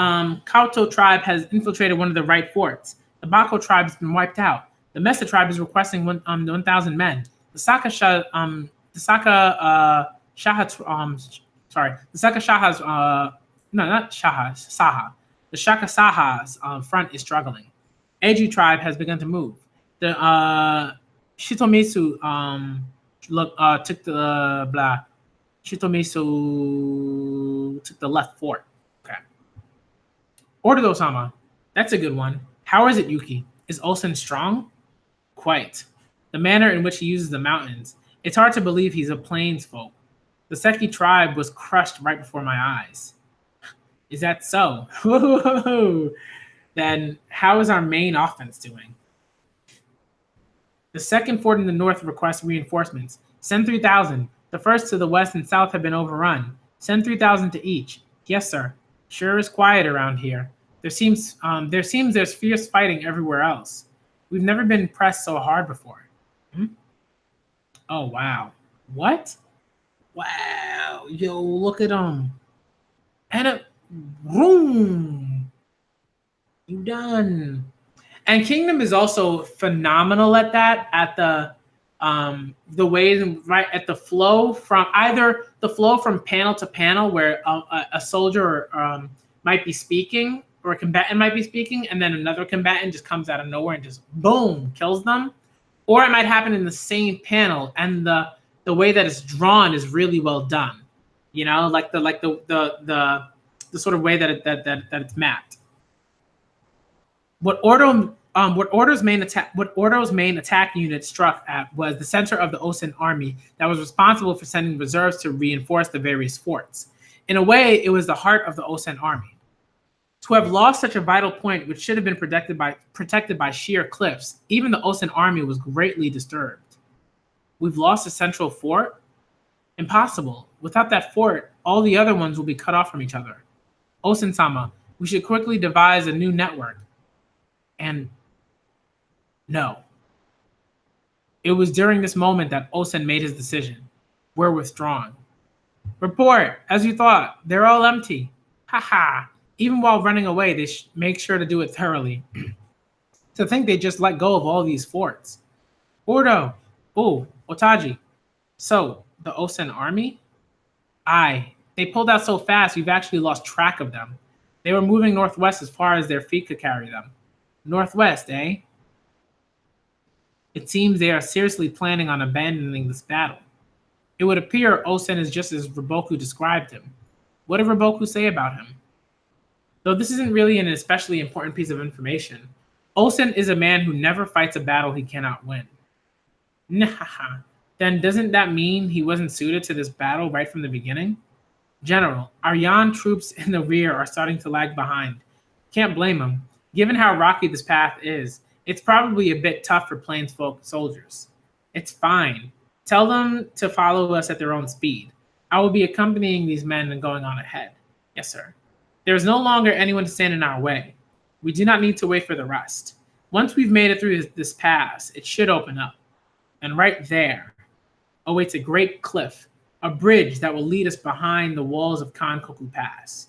Kauto tribe has infiltrated one of the right forts. The Bako tribe has been wiped out. The Mesa tribe is requesting 1,000 men. The Saka Shahas, no, not Shahas, Saha. The Shaka Saha's front is struggling. Eiji tribe has begun to move. The Shitomisu took the Shitomisu took the left fort. Okay. Order Osama. That's a good one. How is it, Yuki? Is Osen strong? Quite. The manner in which he uses the mountains. It's hard to believe he's a plains folk. The Seki tribe was crushed right before my eyes. Is that so? Then how is our main offense doing? The second fort in the north requests reinforcements. Send 3,000. The first to the west and south have been overrun. Send 3,000 to each. Yes, sir. Sure is quiet around here. There seems there's fierce fighting everywhere else. We've never been pressed so hard before. Oh, wow. What? Wow. Yo, look at them. And a room. You done. And Kingdom is also phenomenal at that, at the ways right at the flow from either the flow from panel to panel where a soldier might be speaking or a combatant might be speaking, and then another combatant just comes out of nowhere and just boom kills them, or it might happen in the same panel, and the way that it's drawn is really well done. You know, like the sort of way that it's mapped. What Ordo's main attack unit struck at was the center of the Osen army that was responsible for sending reserves to reinforce the various forts. In a way, it was the heart of the Osen army. To have lost such a vital point, which should have been protected by sheer cliffs, even the Osen army was greatly disturbed. We've lost a central fort? Impossible. Without that fort, all the other ones will be cut off from each other. Osen-sama, we should quickly devise a new network. And no. It was during this moment that Osen made his decision. We're withdrawn. Report, as you thought, they're all empty. Haha. Even while running away, they make sure to do it thoroughly. To think they just let go of all these forts. Ordo. Oh, Otaji. So, the Osen army? Aye. They pulled out so fast we've actually lost track of them. They were moving northwest as far as their feet could carry them. Northwest, eh? It seems they are seriously planning on abandoning this battle. It would appear Osen is just as Raboku described him. What did Raboku say about him? Though this isn't really an especially important piece of information, Osen is a man who never fights a battle he cannot win. Nah, then doesn't that mean he wasn't suited to this battle right from the beginning? General, our Yan troops in the rear are starting to lag behind. Can't blame them. Given how rocky this path is, it's probably a bit tough for plainsfolk soldiers. It's fine. Tell them to follow us at their own speed. I will be accompanying these men and going on ahead. Yes, sir. There is no longer anyone to stand in our way. We do not need to wait for the rest. Once we've made it through this pass, it should open up. And right there awaits a great cliff, a bridge that will lead us behind the walls of Kankoku Pass.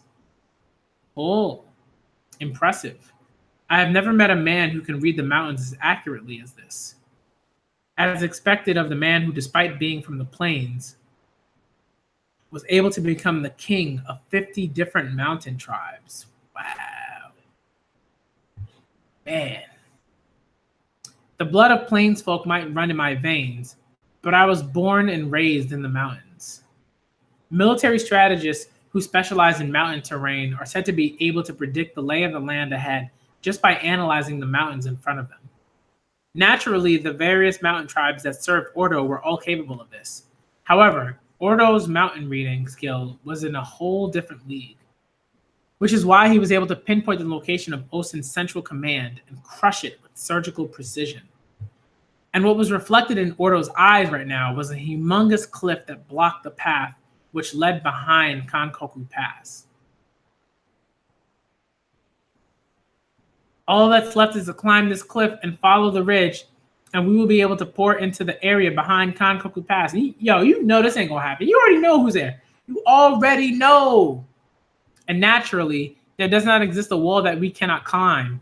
Oh, impressive. I have never met a man who can read the mountains as accurately as this. As expected of the man who, despite being from the plains, was able to become the king of 50 different mountain tribes. Wow. Man. The blood of plainsfolk might run in my veins, but I was born and raised in the mountains. Military strategists who specialize in mountain terrain are said to be able to predict the lay of the land ahead just by analyzing the mountains in front of them. Naturally, the various mountain tribes that served Ordo were all capable of this. However, Ordo's mountain reading skill was in a whole different league, which is why he was able to pinpoint the location of Osen's central command and crush it with surgical precision. And what was reflected in Ordo's eyes right now was a humongous cliff that blocked the path which led behind Kankoku Pass. All that's left is to climb this cliff and follow the ridge, and we will be able to pour into the area behind Kankoku Pass. Yo, you know this ain't gonna happen. You already know who's there. You already know. And naturally, there does not exist a wall that we cannot climb.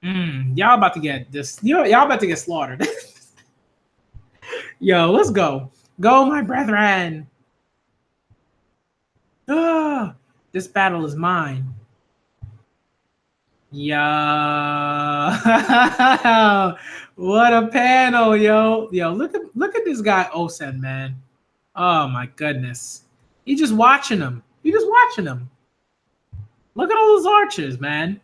Y'all about to get this. Y'all about to get slaughtered. Yo, let's go. Go, my brethren. This battle is mine. Yo, what a panel, yo. Look at this guy Osen, man. Oh my goodness. He's just watching him. Look at all those archers, man.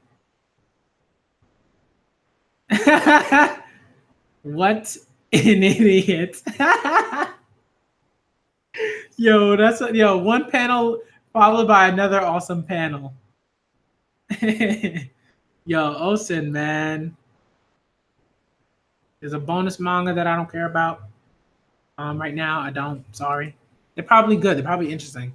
What an idiot. Yo, one panel followed by another awesome panel. Yo, Osen, man. There's a bonus manga that I don't care about. Right now, I don't. Sorry. They're probably good. They're probably interesting.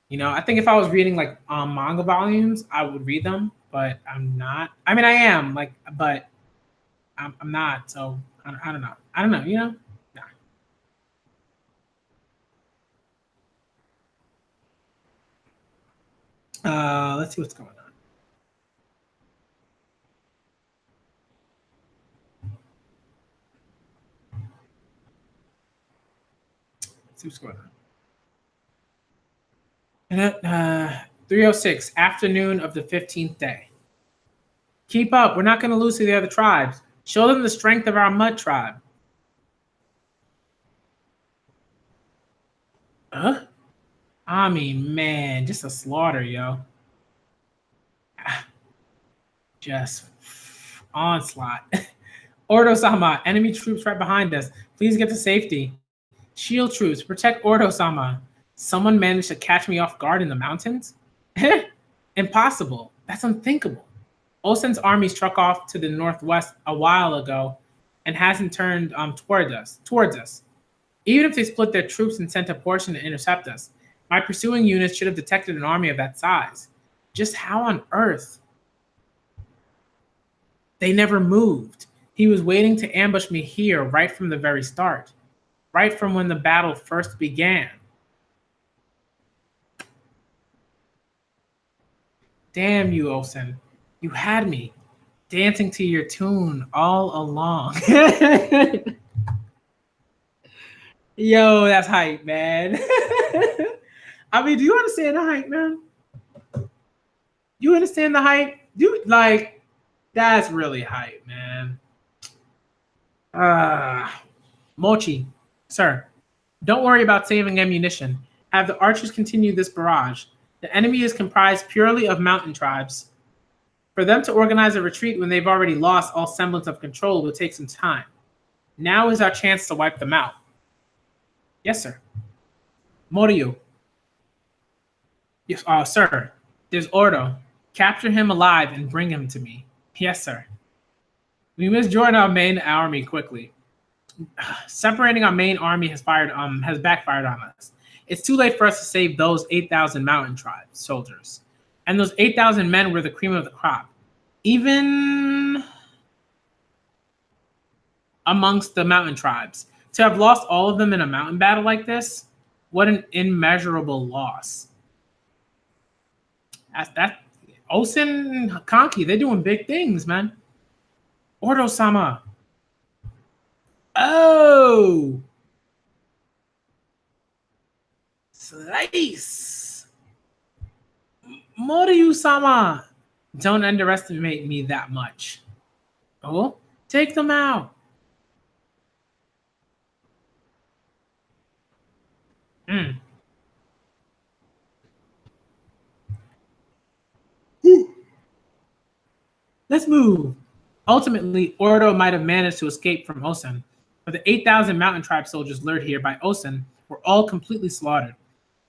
You know, I think if I was reading like manga volumes, I would read them, but I'm not. I mean, I am but I'm not. So I don't know. I don't know. You know. Nah. Let's see what's going on. See what's going on. And 306, afternoon of the 15th day. Keep up. We're not going to lose to the other tribes. Show them the strength of our mud tribe. Huh? I mean, man, just a slaughter, yo. Just onslaught. Ordo-sama, enemy troops right behind us. Please get to safety. Shield troops, protect Ordo-sama. Someone managed to catch me off guard in the mountains? Impossible. That's unthinkable. Osen's army struck off to the northwest a while ago and hasn't turned towards us. Even if they split their troops and sent a portion to intercept us, my pursuing units should have detected an army of that size. Just how on earth? They never moved. He was waiting to ambush me here right from the very start, right from when the battle first began. Damn you, Osen. You had me dancing to your tune all along. Yo, that's hype, man. I mean, do you understand the hype, man? You understand the hype? Like that's really hype, man. Mochi, sir, don't worry about saving ammunition. Have the archers continue this barrage. The enemy is comprised purely of mountain tribes. For them to organize a retreat when they've already lost all semblance of control will take some time. Now is our chance to wipe them out. Yes, sir. Moriyu. Yes, sir. There's Ordo. Capture him alive and bring him to me. Yes, sir. We must join our main army quickly. Separating our main army has backfired on us. It's too late for us to save those 8,000 mountain tribe soldiers. And those 8,000 men were the cream of the crop. Even amongst the mountain tribes. To have lost all of them in a mountain battle like this, what an immeasurable loss. That Osen and Kanki, they're doing big things, man. Ordo-sama. Oh! Slice! Moriyu-sama! Don't underestimate me that much. Oh, take them out. Let's move. Ultimately, Ordo might have managed to escape from Osen, but the 8,000 mountain tribe soldiers lured here by Osen were all completely slaughtered.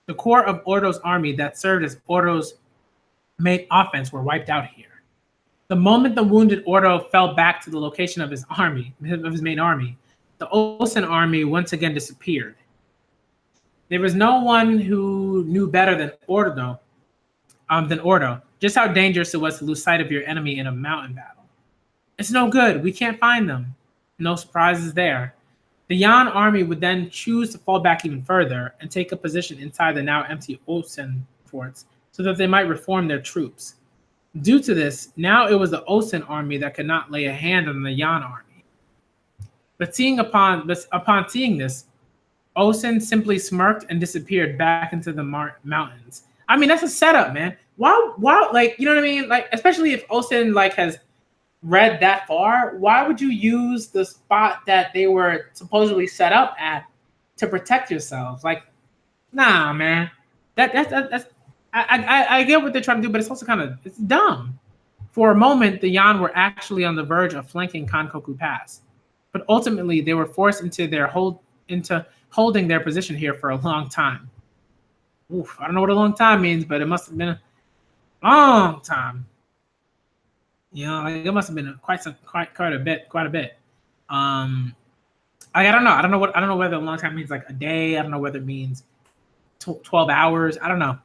The core of Ordo's army that served as Ordo's main offense were wiped out here. The moment the wounded Ordo fell back to the location of his main army, the Osen army once again disappeared. There was no one who knew better than Ordo just how dangerous it was to lose sight of your enemy in a mountain battle. It's no good. We can't find them. No surprises there. The Yan army would then choose to fall back even further and take a position inside the now empty Osen forts so that they might reform their troops. Due to this, now it was the Osen army that could not lay a hand on the Yan army. But upon seeing this, Osen simply smirked and disappeared back into the mountains. I mean, that's a setup, man. Why, like, you know what I mean? Like, especially if Osen, like, has read that far, why would you use the spot that they were supposedly set up at to protect yourselves? Like, nah, man. That's I get what they're trying to do, but it's also it's dumb. For a moment, the Yan were actually on the verge of flanking Kankoku Pass, but ultimately they were forced into holding their position here for a long time. Oof, I don't know what a long time means, but it must have been a long time. You know, like it must have been quite a bit. I don't know. I don't know whether a long time means like a day. I don't know whether it means 12 hours. I don't know.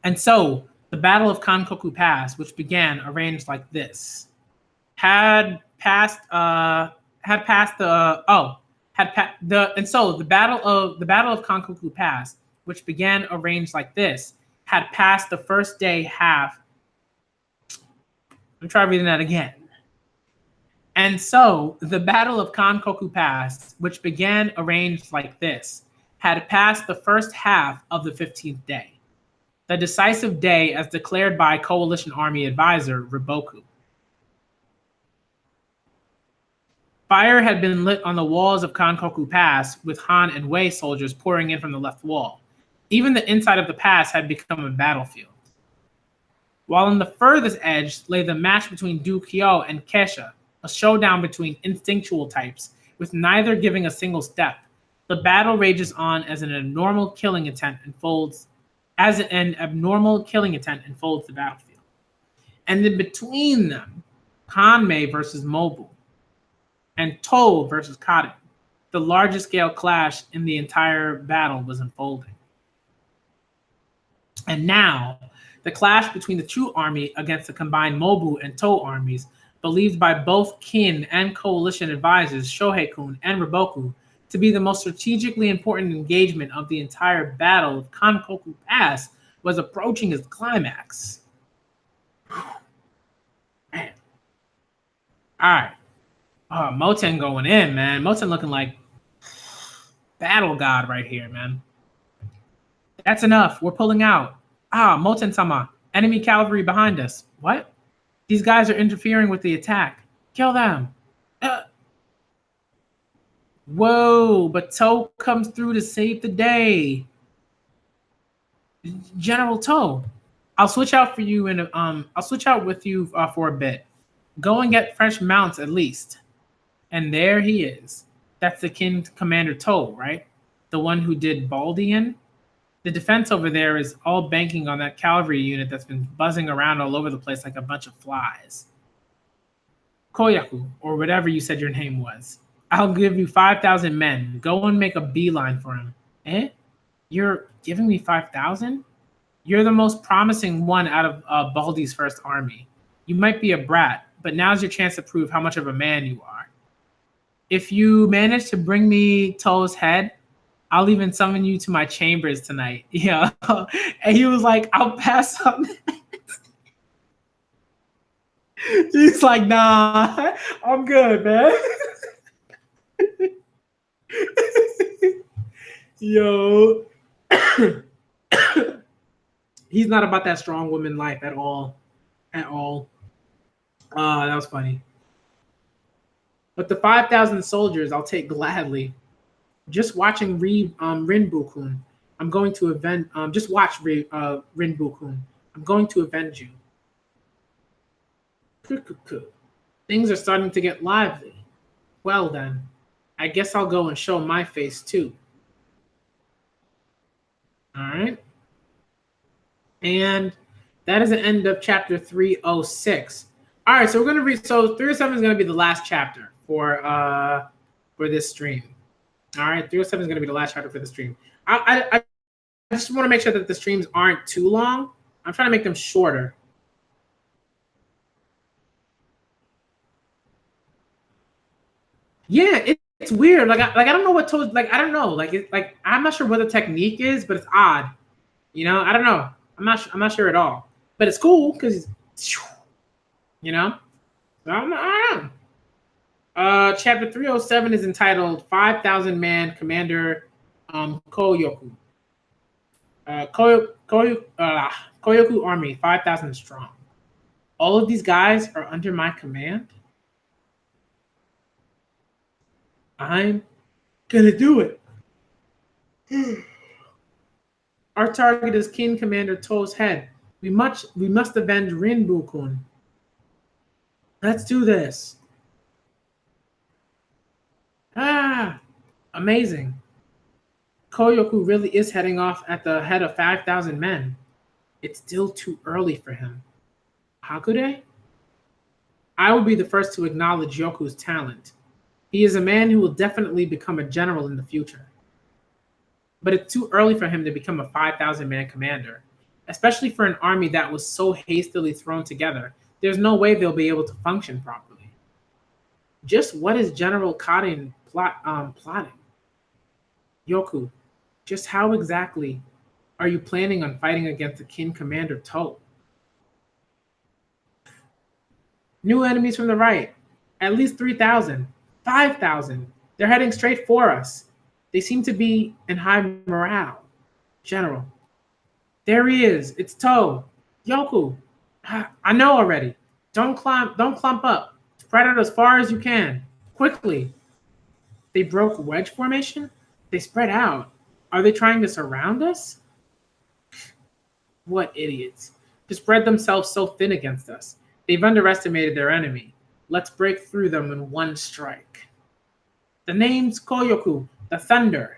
And so the Battle of Kankoku Pass, which began arranged like this, and so the Battle of Kankoku Pass, which began arranged like this, had passed the first day half. I'm trying reading that again. And so the Battle of Kankoku Pass, which began arranged like this, had passed the first half of the 15th day, the decisive day as declared by Coalition Army Advisor Riboku. Fire had been lit on the walls of Kankoku Pass, with Han and Wei soldiers pouring in from the left wall. Even the inside of the pass had become a battlefield. While on the furthest edge lay the match between Du Kyo and Kesha, a showdown between instinctual types, with neither giving a single step. The battle rages on as an abnormal killing intent unfolds the battlefield. And in between them, Kanmei versus Mobile, and To versus Kaden, the largest scale clash in the entire battle was unfolding. And now, the clash between the true army against the combined Mobu and To armies, believed by both Kin and coalition advisors Shohei-kun and Riboku to be the most strategically important engagement of the entire battle of Kankoku Pass, was approaching its climax. Man. All right. Oh, Moten going in, man. Moten looking like battle god right here, man. That's enough. We're pulling out. Ah, Moten-sama. Enemy cavalry behind us. What? These guys are interfering with the attack. Kill them. Whoa, but Toe comes through to save the day. General Toe, I'll switch out for you and I'll switch out with you for a bit. Go and get fresh mounts at least. And there he is. That's the Kin Commander Toe, right? The one who did Baldian. The defense over there is all banking on that cavalry unit that's been buzzing around all over the place like a bunch of flies. Koyaku, or whatever you said your name was. I'll give you 5,000 men. Go and make a beeline for him. Eh? You're giving me 5,000? You're the most promising one out of Baldi's first army. You might be a brat, but now's your chance to prove how much of a man you are. If you manage to bring me Toe's head, I'll even summon you to my chambers tonight. Yeah. And he was like, I'll pass on that. He's like, nah, I'm good, man. Yo. He's not about that strong woman life at all. At all. That was funny. But the 5,000 soldiers I'll take gladly. Just watching Rinbu-kun. I'm going to avenge. Just watch Rinbu-kun. I'm going to avenge you. Things are starting to get lively. Well then, I guess I'll go and show my face too. All right. And that is the end of chapter 306. All right, so we're going to read. So 307 is going to be the last chapter for this stream. All right, 307 is going to be the last chapter for the stream. I just want to make sure that the streams aren't too long. I'm trying to make them shorter. Yeah, it's weird. Like I don't know what to like. I don't know. Like I'm not sure what the technique is, but it's odd. You know, I don't know. I'm not sure at all. But it's cool because, you know, I don't know. Chapter 307 is entitled 5,000 Man Commander Koyoku. Koyoku Army, 5,000 strong. All of these guys are under my command. I'm gonna do it. Our target is King Commander Toe's head. We must avenge Rinbu-kun. Let's do this. Ah, amazing. Koyoku really is heading off at the head of 5,000 men. It's still too early for him. Hakude? I will be the first to acknowledge Yoku's talent. He is a man who will definitely become a general in the future. But it's too early for him to become a 5,000 man commander, especially for an army that was so hastily thrown together. There's no way they'll be able to function properly. Just what is General Karin plotting? Yoku, just how exactly are you planning on fighting against the King Commander Toe? New enemies from the right. At least 3,000. 5,000. They're heading straight for us. They seem to be in high morale. General. There he is. It's Toe. Yoku. I know already. Don't clump up. Spread out as far as you can. Quickly. They broke wedge formation? They spread out. Are they trying to surround us? What idiots. To spread themselves so thin against us. They've underestimated their enemy. Let's break through them in one strike. The name's Koyoku, the Thunder,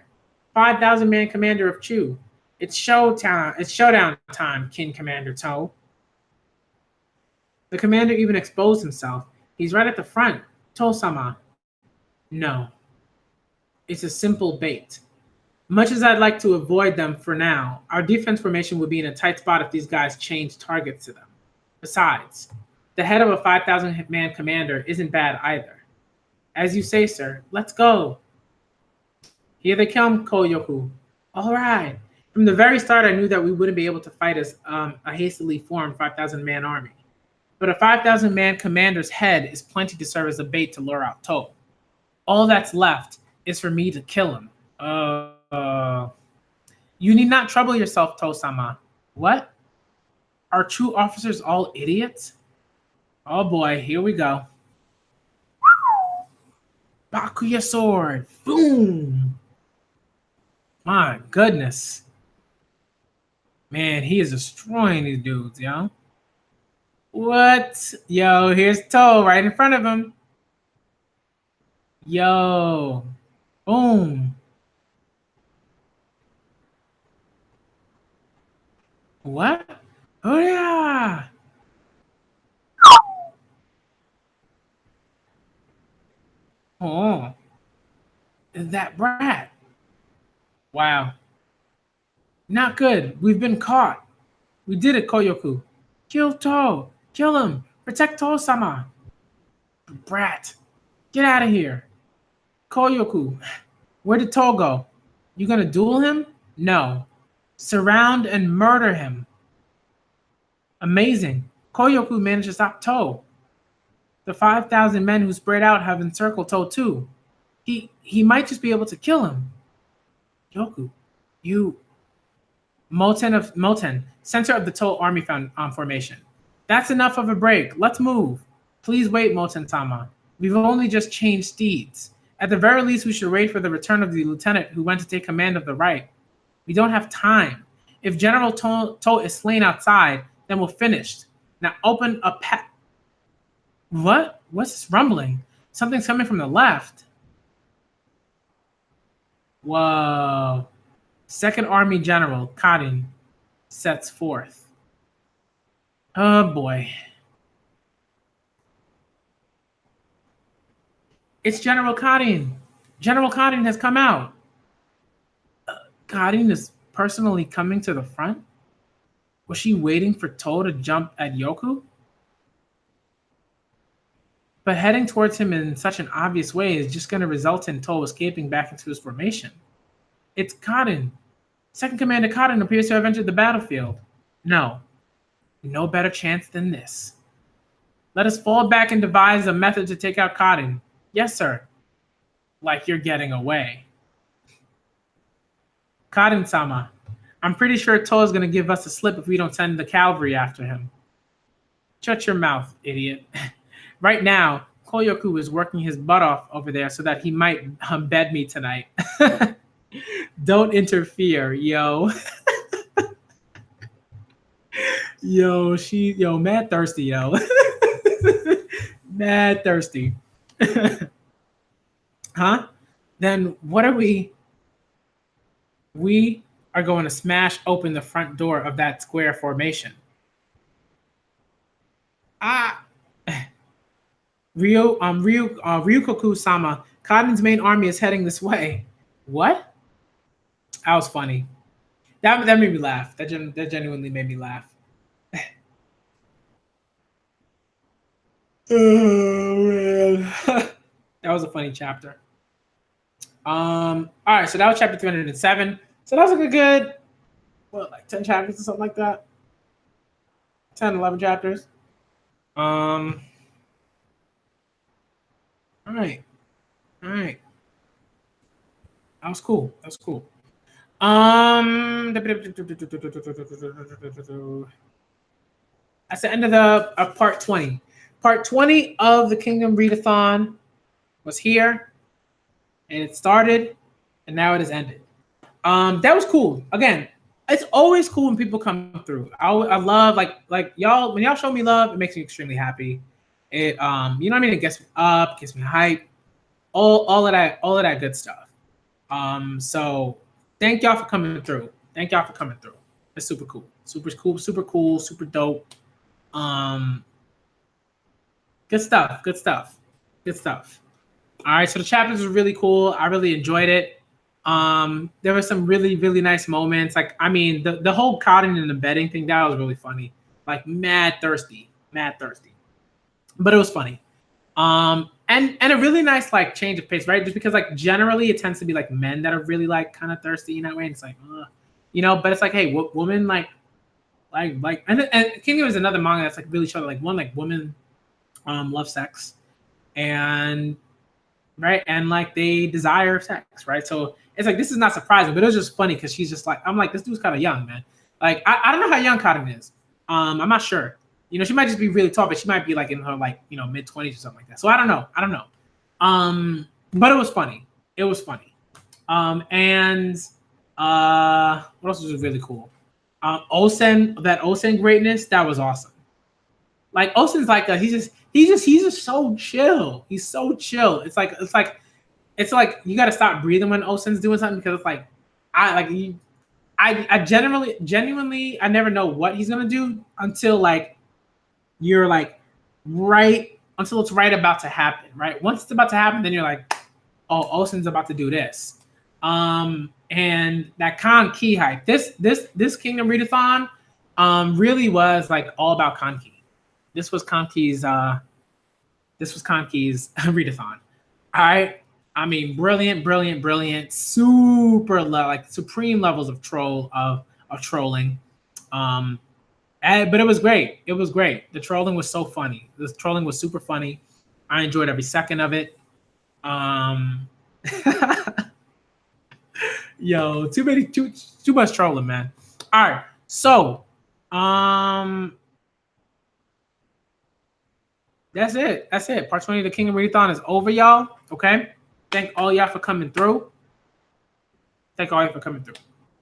5,000 man commander of Chu. It's showdown time, King Commander Toe. The commander even exposed himself. He's right at the front. Toe-sama. No. It's a simple bait. Much as I'd like to avoid them for now, our defense formation would be in a tight spot if these guys change targets to them. Besides, the head of a 5,000 man commander isn't bad either. As you say, sir, let's go. Here they come, Koyoku. All right. From the very start, I knew that we wouldn't be able to fight as a hastily formed 5,000 man army. But a 5,000 man commander's head is plenty to serve as a bait to lure out Toe. All that's left is for me to kill him. Uh, you need not trouble yourself, To-sama. What? Are true officers all idiots? Oh boy, here we go. Bakuya sword. Boom. My goodness. Man, he is destroying these dudes, yo. What? Yo, here's Toe right in front of him. Yo. Boom. What? Oh yeah. Oh. That brat. Wow. Not good. We've been caught. We did it, Koyoku. Kill To. Kill him. Protect To-sama. Brat. Get out of here. Koyoku. Where did To go? You gonna duel him? No. Surround and murder him. Amazing. Koyoku managed to stop To. The 5,000 men who spread out have encircled To too. He might just be able to kill him. Yoku, you Moten, center of the To army formation. That's enough of a break. Let's move. Please wait, Moten-sama. We've only just changed steeds. At the very least, we should wait for the return of the lieutenant who went to take command of the right. We don't have time. If General To is slain outside, then we're finished. Now open a What? What's this rumbling? Something's coming from the left. Whoa. Second Army General, Karin, sets forth. Oh boy. It's General Karin. General Karin has come out. Karin is personally coming to the front? Was she waiting for To to jump at Yoku? But heading towards him in such an obvious way is just going to result in To escaping back into his formation. It's Karin. Second Commander Karin appears to have entered the battlefield. No better chance than this. Let us fall back and devise a method to take out Karin. Yes, sir. Like you're getting away. Karin-sama, I'm pretty sure To is going to give us a slip if we don't send the cavalry after him. Shut your mouth, idiot. Right now, Koyoku is working his butt off over there so that he might bed me tonight. Don't interfere, yo. Yo, mad thirsty, yo. Mad thirsty. Huh? Then what are we? We are going to smash open the front door of that square formation. Ryukoku-sama, Karin's main army is heading this way. What? That was funny. That made me laugh. That genuinely made me laugh. Oh man. That was a funny chapter. All right, so that was chapter 307. So that was like a good, what, like 10 chapters or something like that? 10, 11 chapters. All right. That was cool. That's the end of the part 20. Part 20 of the Kingdom Read-A-Thon was here, and it started, and now it has ended. That was cool. Again, it's always cool when people come through. I love like y'all, when y'all show me love, it makes me extremely happy. It you know what I mean? It gets me up, gets me hype, all of that good stuff. So thank y'all for coming through. It's super cool, super dope. Good stuff. All right, so the chapters were really cool. I really enjoyed it. There were some really, really nice moments. Like, I mean, the whole cotton and the bedding thing, that was really funny. Like, mad thirsty. But it was funny. And a really nice like change of pace, right? Just because like generally it tends to be like men that are really like kind of thirsty in that way. And it's like, you know, but it's like, hey, women like, and Kingdom is another manga that's like really showing like one like women love sex, and right, and like they desire sex, right? So it's like this is not surprising, but it was just funny because she's just like, I'm like, this dude's kind of young, man. Like I don't know how young Cotton is. I'm not sure. You know, she might just be really tall, but she might be like in her like, you know, mid-20s or something like that. So I don't know. But it was funny. It was funny. And what else was really cool? Osen greatness, that was awesome. Like Osen's like he's just so chill. He's so chill. It's like you got to stop breathing when Osen's doing something because it's like I genuinely I never know what he's gonna do until like you're like right until it's right about to happen. Right, once it's about to happen, then you're like, oh, Osen's about to do this. And that Kan-Ki hype. This Kingdom Read-A-Thon really was like all about Kan-Ki. This was Kan-Ki's Read-A-Thon. All right. I mean, brilliant, super like supreme levels of trolling. But it was great. It was great. The trolling was so funny. The trolling was super funny. I enjoyed every second of it. Yo, too much trolling, man. All right, so that's it. That's it. Part 20 of the Kingdom Read-A-Thon is over, y'all. Okay. Thank all y'all for coming through. All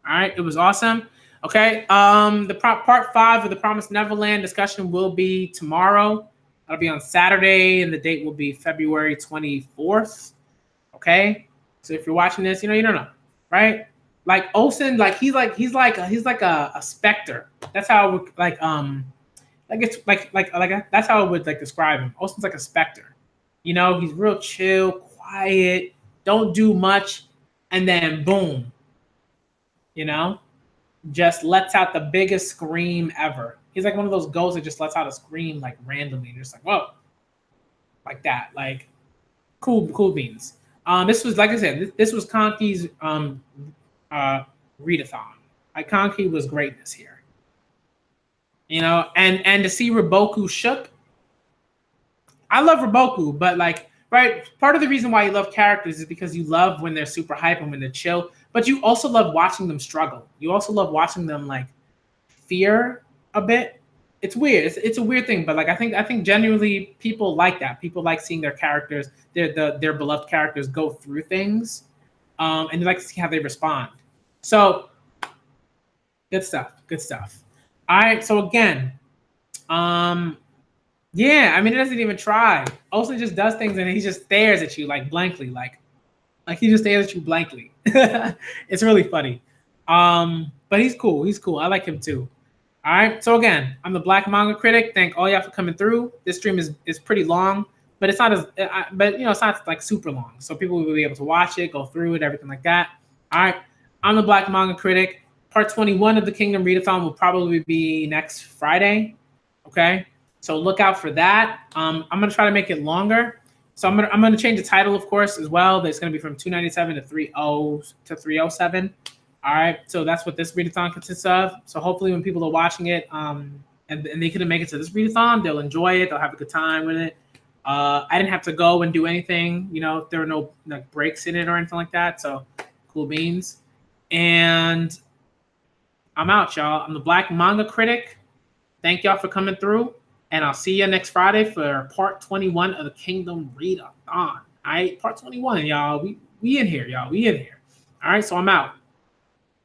right, it was awesome. Okay. The part 5 of the Promised Neverland discussion will be tomorrow. That'll be on Saturday, and the date will be February 24th. Okay. So if you're watching this, you don't know, right? Like Osen, like he's like a specter. That's how I would that's how I would like describe him. Osen's like a specter. You know, he's real chill, quiet, don't do much, and then boom, you know, just lets out the biggest scream ever. He's like one of those ghosts that just lets out a scream like randomly. And you're just like, whoa, like that. Like cool beans. This was, like I said, this was Kan-Ki's Read-A-Thon. Like Kan-Ki was greatness here. You know, and to see Riboku shook. I love Riboku, but like, right, part of the reason why you love characters is because you love when they're super hype and when they're chill, but you also love watching them struggle. You also love watching them like fear a bit. It's weird. It's a weird thing, but like I think genuinely people like that. People like seeing their characters, their beloved characters go through things, and they like to see how they respond. So good stuff. All right. So again, yeah. I mean, it doesn't even try. Olsen just does things and he just stares at you like blankly, like he just stares at you blankly. It's really funny. But he's cool. I like him too. All right. So again, I'm the Black Manga Critic. Thank all y'all for coming through. This stream is pretty long, but it's not it's not like super long. So people will be able to watch it, go through it, everything like that. All right. I'm the Black Manga Critic. Part 21 of the Kingdom Read-A-Thon will probably be next Friday. Okay. So look out for that. I'm gonna try to make it longer. So I'm gonna change the title, of course, as well. It's gonna be from 297 to 307. All right, so that's what this readathon consists of. So hopefully when people are watching it and they couldn't make it to this readathon, they'll enjoy it. They'll have a good time with it. I didn't have to go and do anything. You know, there were no like breaks in it or anything like that. So cool beans. And I'm out, y'all. I'm the Black Manga Critic. Thank y'all for coming through. And I'll see you next Friday for part 21 of the Kingdom Read-A-Thon. All right, part 21, y'all. We in here, y'all. We in here. All right, so I'm out.